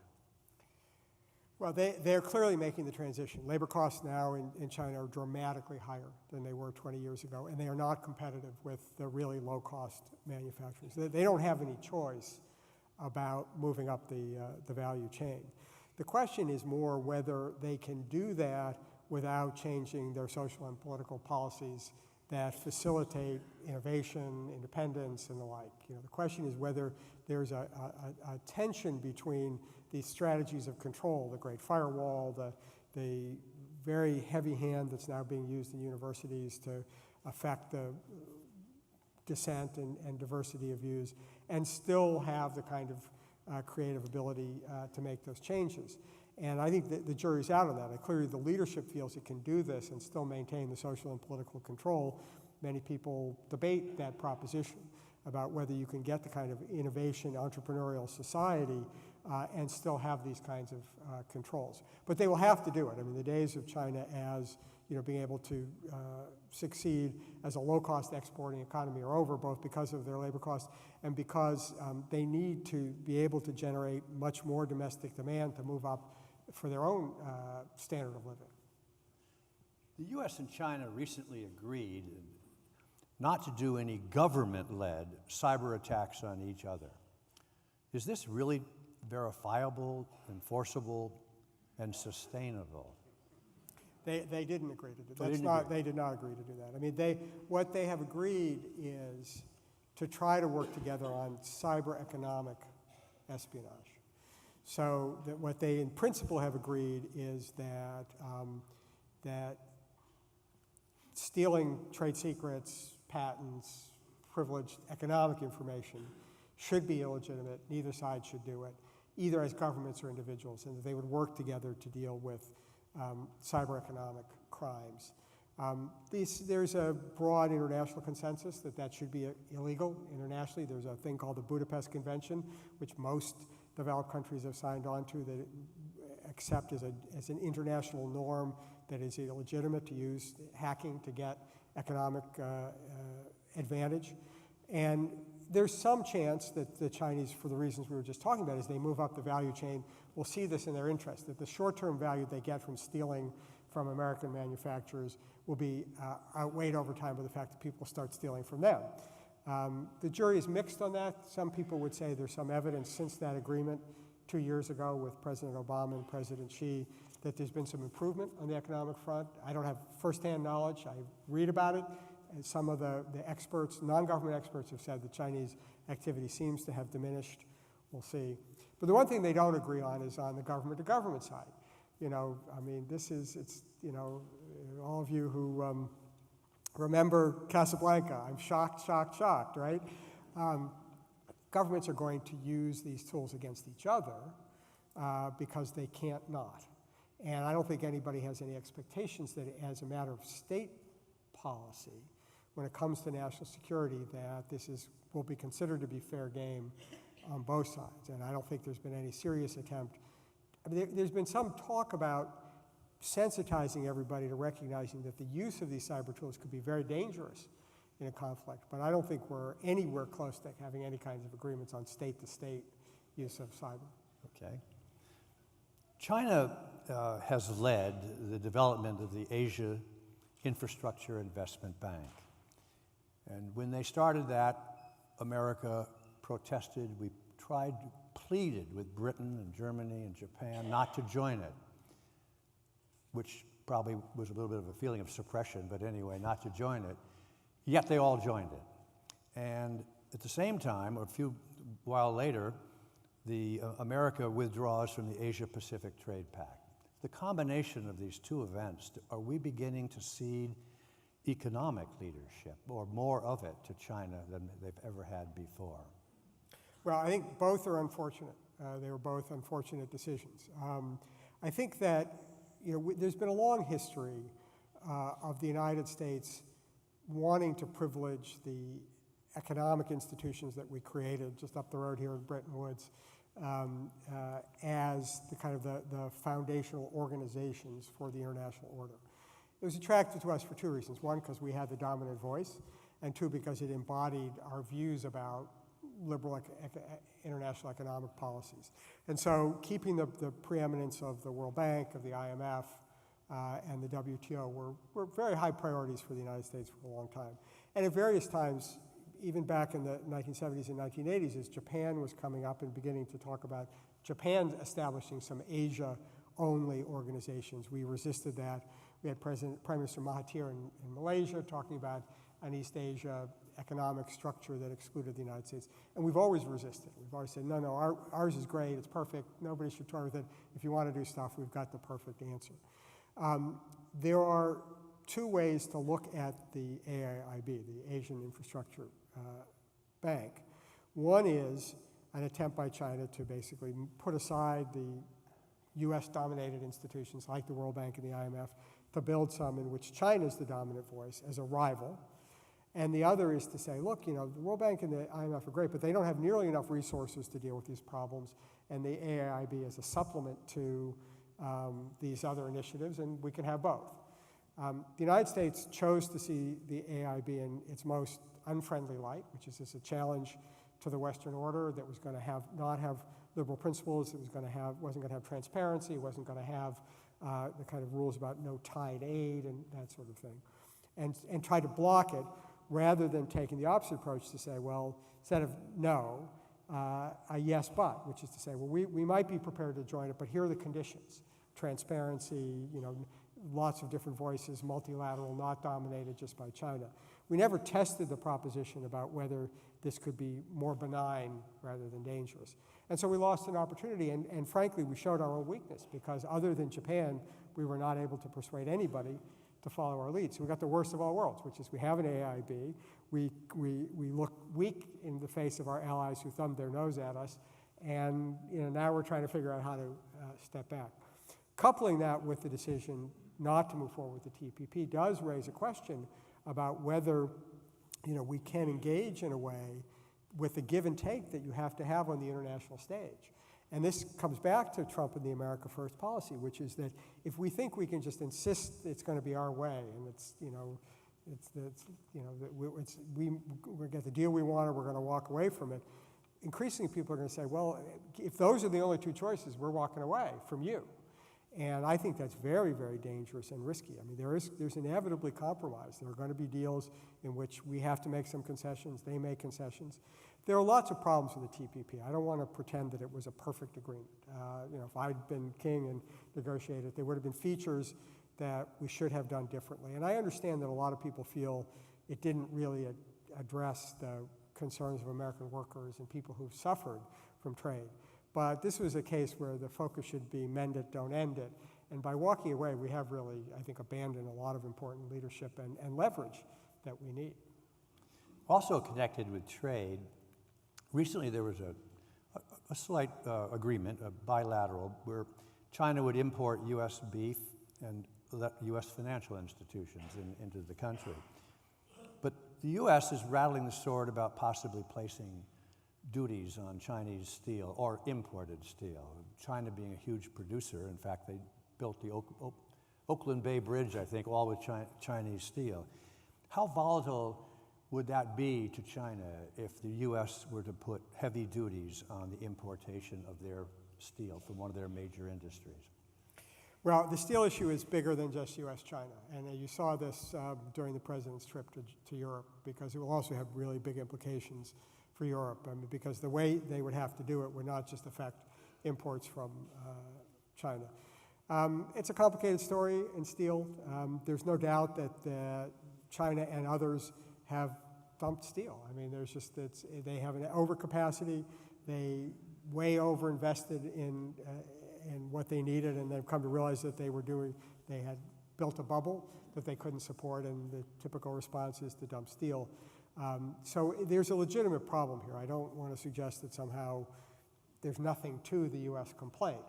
Well, they're clearly making the transition. Labor costs now in China are dramatically higher than they were 20 years ago, and they are not competitive with the really low-cost manufacturers. They don't have any choice about moving up the value chain. The question is more whether they can do that without changing their social and political policies that facilitate innovation, independence, and the like. You know, the question is whether there's a tension between these strategies of control, the Great Firewall, the very heavy hand that's now being used in universities to affect the dissent and diversity of views, and still have the kind of creative ability to make those changes. And I think that the jury's out on that. Clearly, the leadership feels it can do this and still maintain the social and political control. Many people debate that proposition about whether you can get the kind of innovation, entrepreneurial society and still have these kinds of controls. But they will have to do it. I mean, the days of China as being able to succeed as a low-cost exporting economy are over, both because of their labor costs and because they need to be able to generate much more domestic demand to move up for their own standard of living. The U.S. and China recently agreed not to do any government-led cyber attacks on each other. Is this really verifiable, enforceable, and sustainable? They didn't agree to do that. They did not agree to do that. I mean, what they have agreed is to try to work together on cyber economic espionage. So that what they in principle have agreed is that that stealing trade secrets, patents, privileged economic information should be illegitimate. Neither side should do it, either as governments or individuals, and that they would work together to deal with cyber economic crimes. There's a broad international consensus that should be illegal internationally. There's a thing called the Budapest Convention, which most developed countries have signed on to, that accept as an international norm that is illegitimate to use hacking to get economic advantage. And there's some chance that the Chinese, for the reasons we were just talking about, as they move up the value chain, will see this in their interest, that the short-term value they get from stealing from American manufacturers will be outweighed over time by the fact that people start stealing from them. The jury is mixed on that. Some people would say there's some evidence since that agreement 2 years ago with President Obama and President Xi that there's been some improvement on the economic front. I don't have firsthand knowledge. I read about it. And some of the experts, non-government experts, have said the Chinese activity seems to have diminished. We'll see. But the one thing they don't agree on is on the government-to-government side. I mean, all of you who remember Casablanca, I'm shocked, right? Governments are going to use these tools against each other because they can't not. And I don't think anybody has any expectations that as a matter of state policy, when it comes to national security, that will be considered to be fair game on both sides. And I don't think there's been any serious attempt. I mean, there's been some talk about sensitizing everybody to recognizing that the use of these cyber tools could be very dangerous in a conflict, but I don't think we're anywhere close to having any kinds of agreements on state-to-state use of cyber. Okay. China has led the development of the Asia Infrastructure Investment Bank. And when they started that, America protested. We pleaded with Britain and Germany and Japan not to join it, which probably was a little bit of a feeling of suppression, but anyway, not to join it. Yet they all joined it. And at the same time, or a while later, America withdraws from the Asia-Pacific Trade Pact. The combination of these two events, are we beginning to cede economic leadership, or more of it, to China than they've ever had before? Well, I think both are unfortunate. They were both unfortunate decisions. I think that there's been a long history of the United States wanting to privilege the economic institutions that we created just up the road here in Bretton Woods as the kind of the foundational organizations for the international order. It was attractive to us for two reasons. One, because we had the dominant voice, and two, because it embodied our views about liberal international economic policies. And so keeping the preeminence of the World Bank, of the IMF, and the WTO were very high priorities for the United States for a long time. And at various times, even back in the 1970s and 1980s, as Japan was coming up and beginning to talk about Japan establishing some Asia-only organizations, we resisted that. We had Prime Minister Mahathir in Malaysia talking about an East Asia economic structure that excluded the United States. And we've always resisted. We've always said, no, ours is great, it's perfect, nobody should toy with it. If you want to do stuff, we've got the perfect answer. There are two ways to look at the AIIB, the Asian Infrastructure Bank. One is an attempt by China to basically put aside the US-dominated institutions like the World Bank and the IMF to build some in which China is the dominant voice as a rival. And the other is to say, look, the World Bank and the IMF are great, but they don't have nearly enough resources to deal with these problems, and the AIIB is a supplement to these other initiatives, and we can have both. The United States chose to see the AIIB in its most unfriendly light, which is as a challenge to the Western order that was going to not have liberal principles, it wasn't going to have transparency, it wasn't going to have the kind of rules about no tied aid and that sort of thing, and try to block it rather than taking the opposite approach to say, well, instead of no, a yes but, which is to say, well, we might be prepared to join it, but here are the conditions: transparency, lots of different voices, multilateral, not dominated just by China. We never tested the proposition about whether this could be more benign rather than dangerous. And so we lost an opportunity, and frankly, we showed our own weakness, because other than Japan, we were not able to persuade anybody to follow our lead. So we got the worst of all worlds, which is we have an AIIB, we look weak in the face of our allies who thumbed their nose at us, and now we're trying to figure out how to step back. Coupling that with the decision not to move forward with the TPP does raise a question about whether we can engage in a way with the give and take that you have to have on the international stage. And this comes back to Trump and the America First policy, which is that if we think we can just insist it's going to be our way, and we get the deal we want, or we're going to walk away from it, increasingly people are going to say, well, if those are the only two choices, we're walking away from you. And I think that's very, very dangerous and risky. I mean, there's inevitably compromise. There are going to be deals in which we have to make some concessions, they make concessions. There are lots of problems with the TPP. I don't want to pretend that it was a perfect agreement. If I'd been king and negotiated, there would have been features that we should have done differently. And I understand that a lot of people feel it didn't really address the concerns of American workers and people who've suffered from trade. But this was a case where the focus should be mend it, don't end it. And by walking away, we have really, I think, abandoned a lot of important leadership and leverage that we need. Also connected with trade, recently there was a slight agreement, a bilateral, where China would import U.S. beef and let U.S. financial institutions into the country. But the U.S. is rattling the sword about possibly placing duties on Chinese steel or imported steel. China being a huge producer, in fact, they built the Oakland Bay Bridge, I think, all with Chinese steel. How volatile would that be to China if the U.S. were to put heavy duties on the importation of their steel from one of their major industries? Well, the steel issue is bigger than just U.S.-China, and you saw this during the president's trip to Europe, because it will also have really big implications for Europe, because the way they would have to do it would not just affect imports from China. It's a complicated story in steel. There's no doubt that China and others have dumped steel. I mean, they have an overcapacity. They way overinvested in what they needed, and they've come to realize that they had built a bubble that they couldn't support, and the typical response is to dump steel. So there's a legitimate problem here. I don't want to suggest that somehow there's nothing to the U.S. complaint.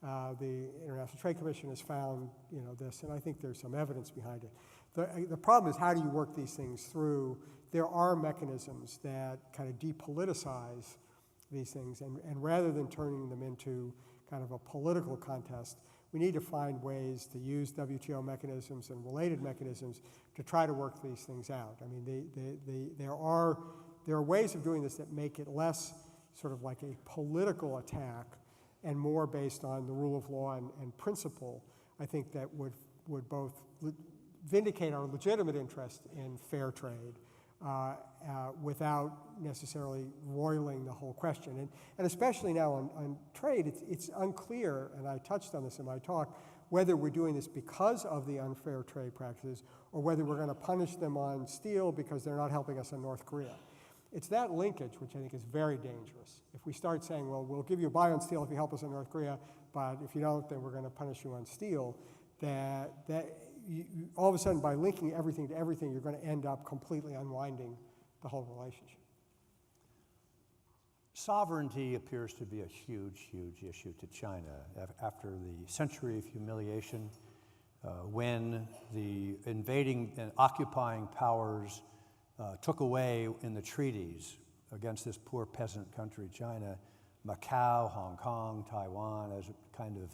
The International Trade Commission has found this, and I think there's some evidence behind it. The problem is, how do you work these things through? There are mechanisms that kind of depoliticize these things, and rather than turning them into kind of a political contest, we need to find ways to use WTO mechanisms and related mechanisms to try to work these things out. I mean, there are ways of doing this that make it less sort of like a political attack and more based on the rule of law and principle, I think that would both vindicate our legitimate interest in fair trade without necessarily roiling the whole question. And especially now on trade, it's unclear, and I touched on this in my talk, whether we're doing this because of the unfair trade practices or whether we're going to punish them on steel because they're not helping us in North Korea. It's that linkage which I think is very dangerous. If we start saying, well, we'll give you a buy on steel if you help us in North Korea, but if you don't, then we're going to punish you on steel, all of a sudden, by linking everything to everything, you're going to end up completely unwinding the whole relationship. Sovereignty appears to be a huge, huge issue to China after the century of humiliation, when the invading and occupying powers took away in the treaties against this poor peasant country, China, Macau, Hong Kong, Taiwan, as kind of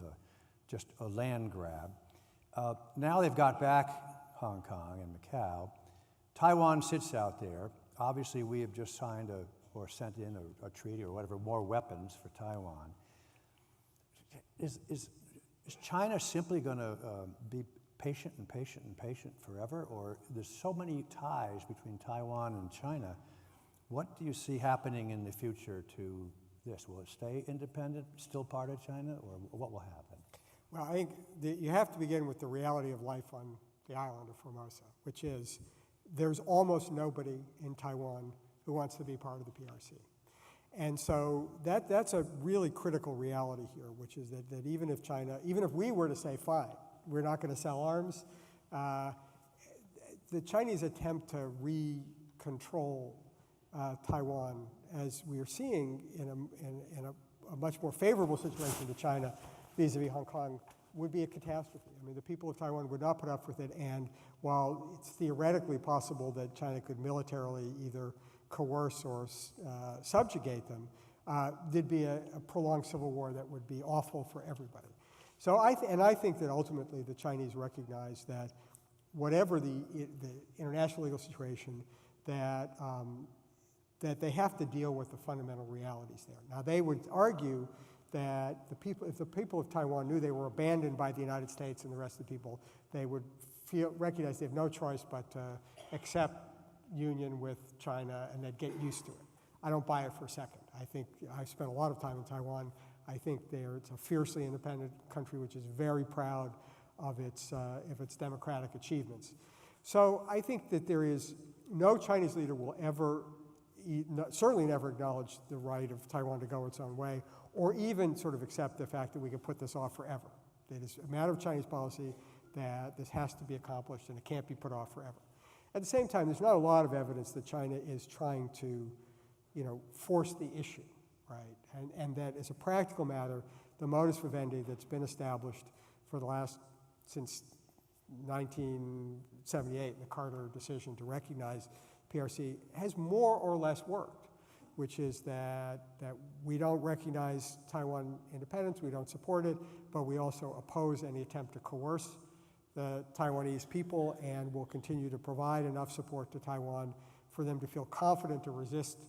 just a land grab. Now they've got back Hong Kong and Macau. Taiwan sits out there. Obviously, we have just signed or sent in a treaty or whatever, more weapons for Taiwan. Is China simply going to be patient and patient and patient forever? Or there's so many ties between Taiwan and China. What do you see happening in the future to this? Will it stay independent, still part of China, or what will happen? Well, I think you have to begin with the reality of life on the island of Formosa, which is there's almost nobody in Taiwan who wants to be part of the PRC. And so that's a really critical reality here, which is that even if we were to say, fine, we're not going to sell arms, the Chinese attempt to re-control Taiwan, as we are seeing in a much more favorable situation to China vis-a-vis Hong Kong, would be a catastrophe. I mean, the people of Taiwan would not put up with it, and while it's theoretically possible that China could militarily either coerce or subjugate them, there'd be a prolonged civil war that would be awful for everybody. So I think that ultimately the Chinese recognize that whatever the international legal situation, that they have to deal with the fundamental realities there. Now, they would argue that if the people of Taiwan knew they were abandoned by the United States and the rest of the people, they would recognize they have no choice but to accept union with China and they'd get used to it. I don't buy it for a second. I think I've spent a lot of time in Taiwan. I think it's a fiercely independent country which is very proud of its democratic achievements. So I think that there is no Chinese leader will ever, certainly never acknowledge the right of Taiwan to go its own way, or even sort of accept the fact that we can put this off forever. It is a matter of Chinese policy that this has to be accomplished and it can't be put off forever. At the same time, there's not a lot of evidence that China is trying to, force the issue, right? And that as a practical matter, the modus vivendi that's been established for since 1978, the Carter decision to recognize PRC, has more or less worked, which is that we don't recognize Taiwan independence, we don't support it, but we also oppose any attempt to coerce the Taiwanese people, and will continue to provide enough support to Taiwan for them to feel confident to resist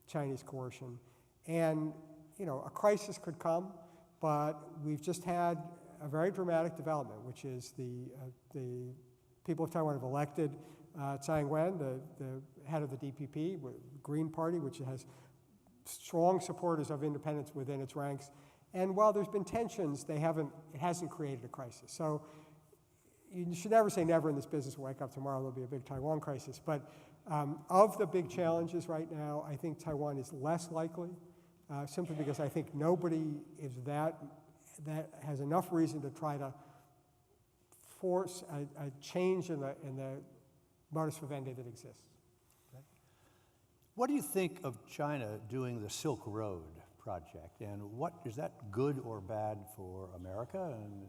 Chinese coercion. And a crisis could come, but we've just had a very dramatic development, which is the people of Taiwan have elected Tsai Ing-wen, the head of the DPP, Green Party, which has strong supporters of independence within its ranks. And while there's been tensions, it hasn't created a crisis. So you should never say never in this business. We'll wake up tomorrow, there'll be a big Taiwan crisis. But of the big challenges right now, I think Taiwan is less likely, simply because I think nobody is that has enough reason to try to force a change in the modus vivendi that exists. Okay. What do you think of China doing the Silk Road project, and what is that good or bad for America, and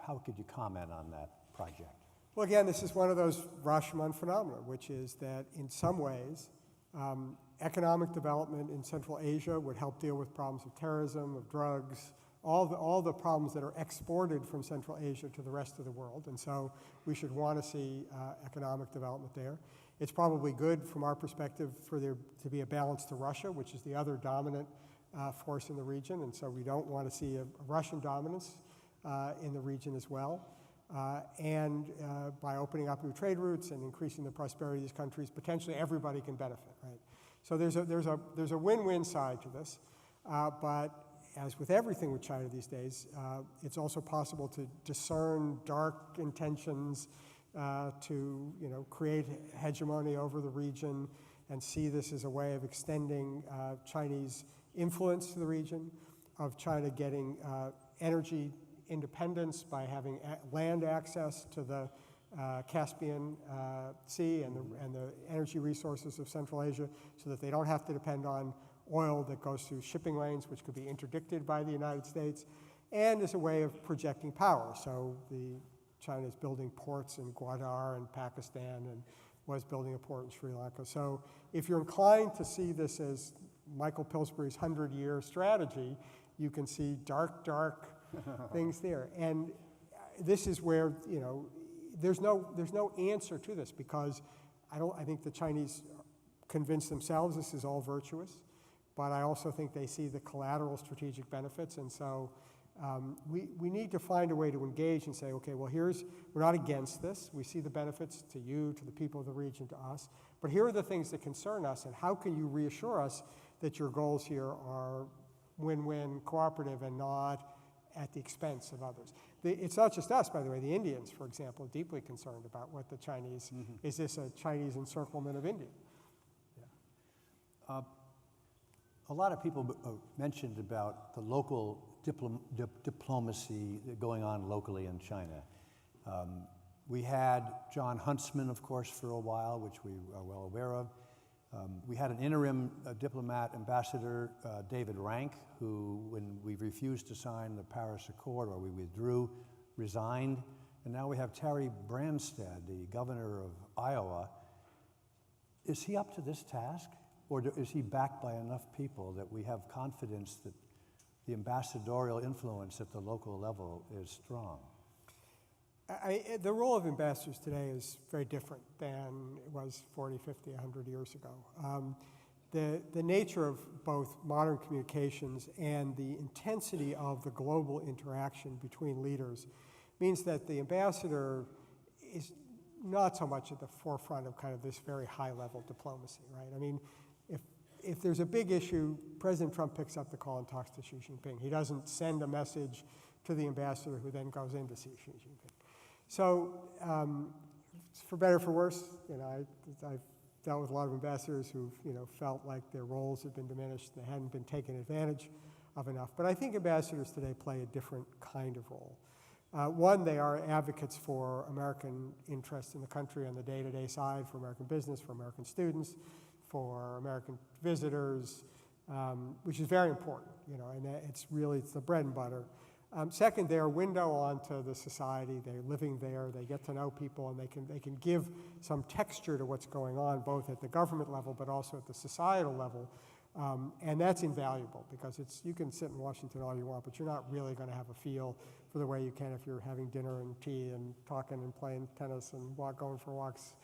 how could you comment on that project? Well, again, this is one of those Rashomon phenomena, which is that in some ways, economic development in Central Asia would help deal with problems of terrorism, of drugs, all the problems that are exported from Central Asia to the rest of the world. And so we should want to see economic development there. It's probably good from our perspective for there to be a balance to Russia, which is the other dominant force in the region. And so we don't want to see a Russian dominance in the region as well. And by opening up new trade routes and increasing the prosperity of these countries, potentially everybody can benefit, right? So there's a win-win side to this, but as with everything with China these days, it's also possible to discern dark intentions to create hegemony over the region and see this as a way of extending Chinese influence to the region, of China getting energy independence by having land access to the Caspian Sea and the energy resources of Central Asia, so that they don't have to depend on oil that goes through shipping lanes, which could be interdicted by the United States, and as a way of projecting power. So China is building ports in Gwadar and Pakistan, and was building a port in Sri Lanka. So if you're inclined to see this as Michael Pillsbury's 100-year strategy, you can see dark things there. And this is where, there's no answer to this, because I think the Chinese convince themselves this is all virtuous, but I also think they see the collateral strategic benefits. And so we need to find a way to engage and say, okay, well, we're not against this. We see the benefits to you, to the people of the region, to us, but here are the things that concern us, and how can you reassure us that your goals here are win-win, cooperative, and not at the expense of others. It's not just us, by the way. The Indians, for example, are deeply concerned about what the Chinese, is this a Chinese encirclement of India? Yeah. A lot of people mentioned about the local diplomacy going on locally in China. We had John Huntsman, of course, for a while, which we are well aware of. We had an interim diplomat, Ambassador David Rank, who, when we refused to sign the Paris Accord, or we withdrew, resigned. And now we have Terry Branstad, the governor of Iowa. Is he up to this task? Or is he backed by enough people that we have confidence that the ambassadorial influence at the local level is strong? The role of ambassadors today is very different than it was 40, 50, 100 years ago. The nature of both modern communications and the intensity of the global interaction between leaders means that the ambassador is not so much at the forefront of kind of this very high-level diplomacy, right? I mean, if there's a big issue, President Trump picks up the call and talks to Xi Jinping. He doesn't send a message to the ambassador who then goes in to see Xi Jinping. So, for better or for worse, I've dealt with a lot of ambassadors who've, felt like their roles had been diminished and they hadn't been taken advantage of enough. But I think ambassadors today play a different kind of role. One, they are advocates for American interests in the country on the day-to-day side, for American business, for American students, for American visitors, which is very important, and it's the bread and butter. Second, they're a window onto the society. They're living there. They get to know people, and they can give some texture to what's going on, both at the government level but also at the societal level. And that's invaluable, because you can sit in Washington all you want, but you're not really going to have a feel for the way you can if you're having dinner and tea and talking and playing tennis and going for walks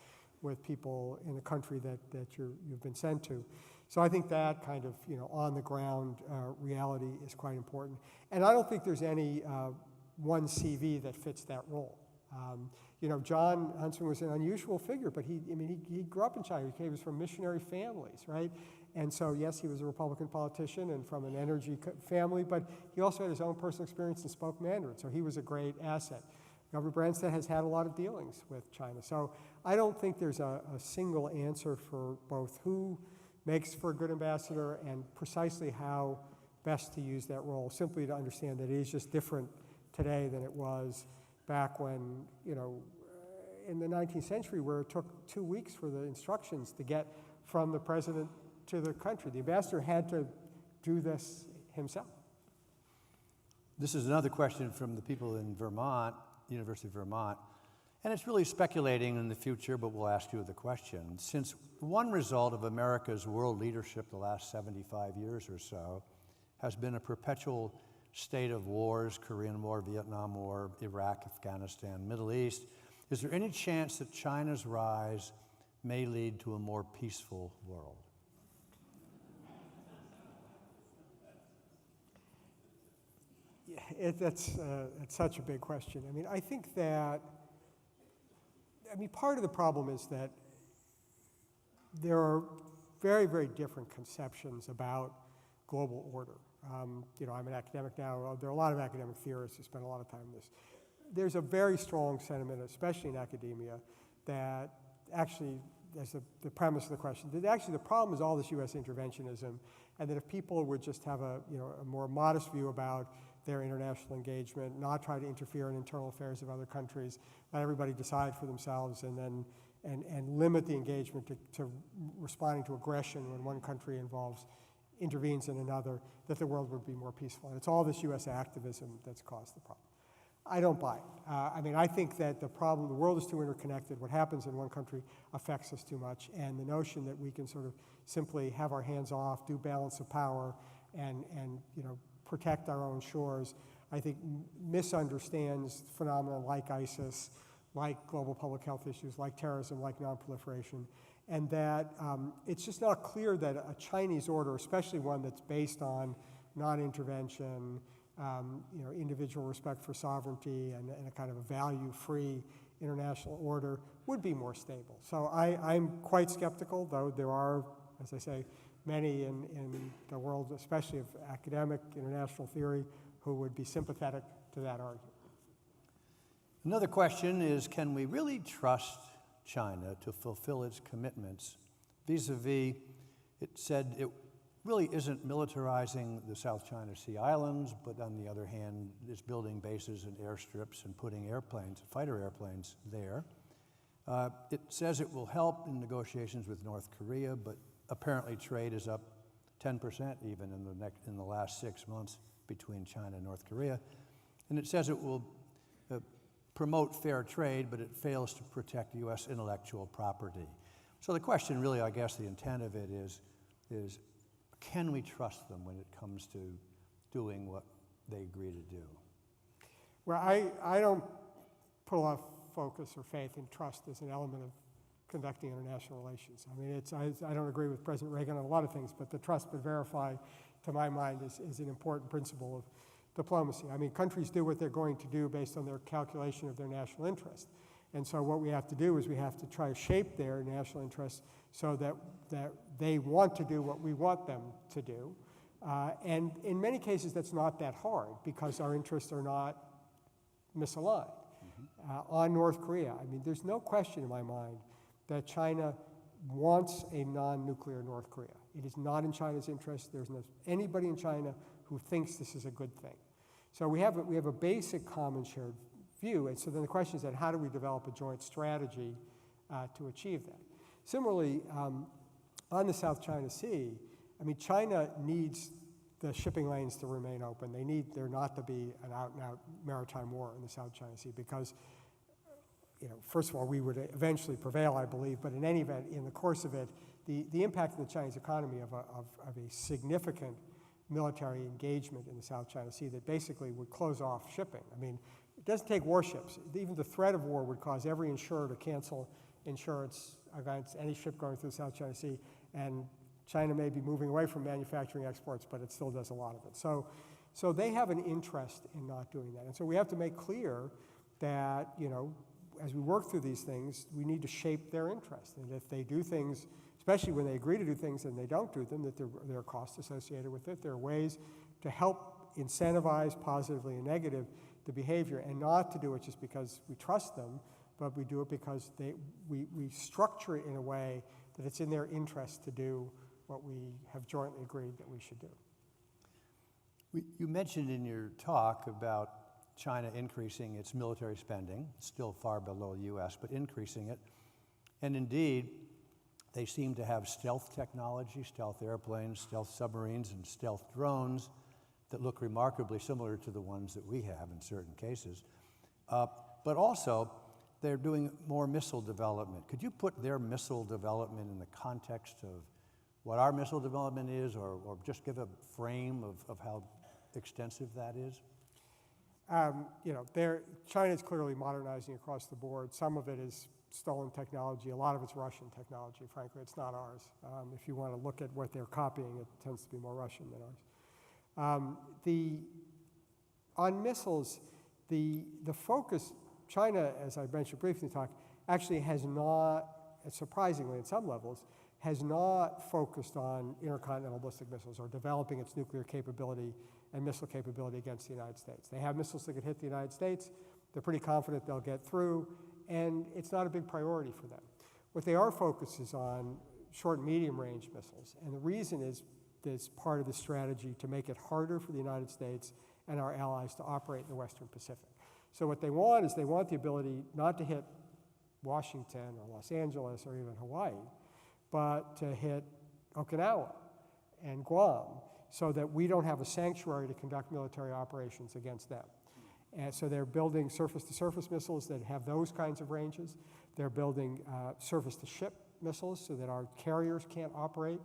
with people in a country that you've been sent to. So I think that kind of on-the-ground reality is quite important. And I don't think there's any one CV that fits that role. John Huntsman was an unusual figure, but he grew up in China. He was from missionary families, right? And so, yes, he was a Republican politician and from an energy family, but he also had his own personal experience and spoke Mandarin, so he was a great asset. Governor Branstad has had a lot of dealings with China. So I don't think there's a single answer for both who makes for a good ambassador and precisely how best to use that role, simply to understand that it is just different today than it was back when, in the 19th century, where it took 2 weeks for the instructions to get from the president to the country. The ambassador had to do this himself. This is another question from the people in Vermont, University of Vermont, and it's really speculating in the future, but we'll ask you the question. Since one result of America's world leadership the last 75 years or so has been a perpetual state of wars, Korean War, Vietnam War, Iraq, Afghanistan, Middle East. Is there any chance that China's rise may lead to a more peaceful world? It's such a big question. I mean, I think that, part of the problem is that there are very, very different conceptions about global order. I'm an academic now. There are a lot of academic theorists who spend a lot of time on this. There's a very strong sentiment, especially in academia, that actually, that's the premise of the question, that actually the problem is all this U.S. interventionism, and that if people would just have a more modest view about their international engagement, not try to interfere in internal affairs of other countries, let everybody decide for themselves, and then limit the engagement to responding to aggression when one country intervenes in another, that the world would be more peaceful. And it's all this U.S. activism that's caused the problem. I don't buy it. I think that the world is too interconnected. What happens in one country affects us too much. And the notion that we can sort of simply have our hands off, do balance of power, and protect our own shores, I think misunderstands phenomena like ISIS, like global public health issues, like terrorism, like nonproliferation, and that it's just not clear that a Chinese order, especially one that's based on non-intervention, individual respect for sovereignty, and a kind of a value-free international order, would be more stable. So I'm quite skeptical, though there are, as I say, many in the world, especially of academic international theory, who would be sympathetic to that argument. Another question is, can we really trust China to fulfill its commitments vis-a-vis, it said it really isn't militarizing the South China Sea islands, but on the other hand, is building bases and airstrips and putting fighter airplanes there. It says it will help in negotiations with North Korea, but apparently trade is up 10% even in the last 6 months between China and North Korea. And it says it will promote fair trade, but it fails to protect U.S. intellectual property. So the question really, I guess the intent of it is can we trust them when it comes to doing what they agree to do? Well, I don't put a lot of focus or faith in trust as an element of conducting international relations. I don't agree with President Reagan on a lot of things, but the trust but verify, to my mind, is an important principle of diplomacy. Countries do what they're going to do based on their calculation of their national interest. And so what we have to do is we have to try to shape their national interests so that they want to do what we want them to do. And in many cases, that's not that hard because our interests are not misaligned. On North Korea, there's no question in my mind that China wants a non-nuclear North Korea. It is not in China's interest. There's anybody in China who thinks this is a good thing. So we have a basic common shared view, and so then the question is that how do we develop a joint strategy to achieve that? Similarly, on the South China Sea, China needs the shipping lanes to remain open. They need there not to be an out-and-out maritime war in the South China Sea because, first of all, we would eventually prevail, I believe, but in any event, in the course of it, the impact on the Chinese economy of a significant military engagement in the South China Sea that basically would close off shipping. It doesn't take warships. Even the threat of war would cause every insurer to cancel insurance against any ship going through the South China Sea, and China may be moving away from manufacturing exports, but it still does a lot of it. So they have an interest in not doing that. And so we have to make clear that, as we work through these things, we need to shape their interest. And if they do things, especially when they agree to do things and they don't do them, that there are costs associated with it. There are ways to help incentivize positively and negative the behavior, and not to do it just because we trust them, but we do it because we structure it in a way that it's in their interest to do what we have jointly agreed that we should do. You mentioned in your talk about China increasing its military spending, still far below the U.S., but increasing it. And indeed, they seem to have stealth technology, stealth airplanes, stealth submarines, and stealth drones that look remarkably similar to the ones that we have in certain cases. But also, they're doing more missile development. Could you put their missile development in the context of what our missile development is, or just give a frame of how extensive that is? China is clearly modernizing across the board. Some of it is stolen technology. A lot of it's Russian technology, frankly. It's not ours. If you want to look at what they're copying, it tends to be more Russian than ours. On missiles, the focus, China, as I mentioned briefly in the talk, actually has not, surprisingly in some levels, has not focused on intercontinental ballistic missiles or developing its nuclear capability and missile capability against the United States. They have missiles that could hit the United States. They're pretty confident they'll get through, and it's not a big priority for them. What they are focused is on short and medium range missiles, and the reason is this part of the strategy to make it harder for the United States and our allies to operate in the Western Pacific. So what they want is they want the ability not to hit Washington or Los Angeles or even Hawaii, but to hit Okinawa and Guam so that we don't have a sanctuary to conduct military operations against them. And so they're building surface-to-surface missiles that have those kinds of ranges. They're building surface-to-ship missiles so that our carriers can't operate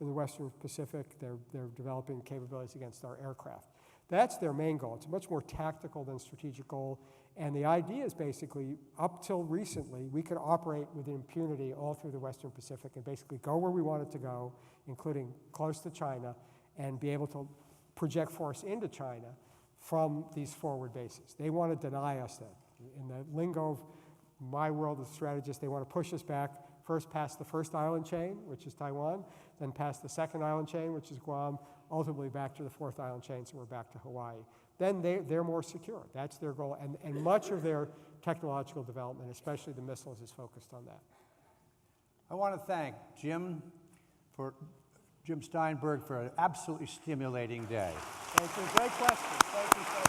in the Western Pacific. They're developing capabilities against our aircraft. That's their main goal. It's a much more tactical than strategic goal. And the idea is basically, up till recently, we could operate with impunity all through the Western Pacific and basically go where we wanted to go, including close to China, and be able to project force into China from these forward bases. They want to deny us that. In the lingo of my world as a strategist, they want to push us back, first past the first island chain, which is Taiwan, then past the second island chain, which is Guam, ultimately back to the fourth island chain, so we're back to Hawaii. Then they're more secure. That's their goal. And much of their technological development, especially the missiles, is focused on that. I want to thank Jim Steinberg for an absolutely stimulating day. Thank you. Great question. Thank you so much.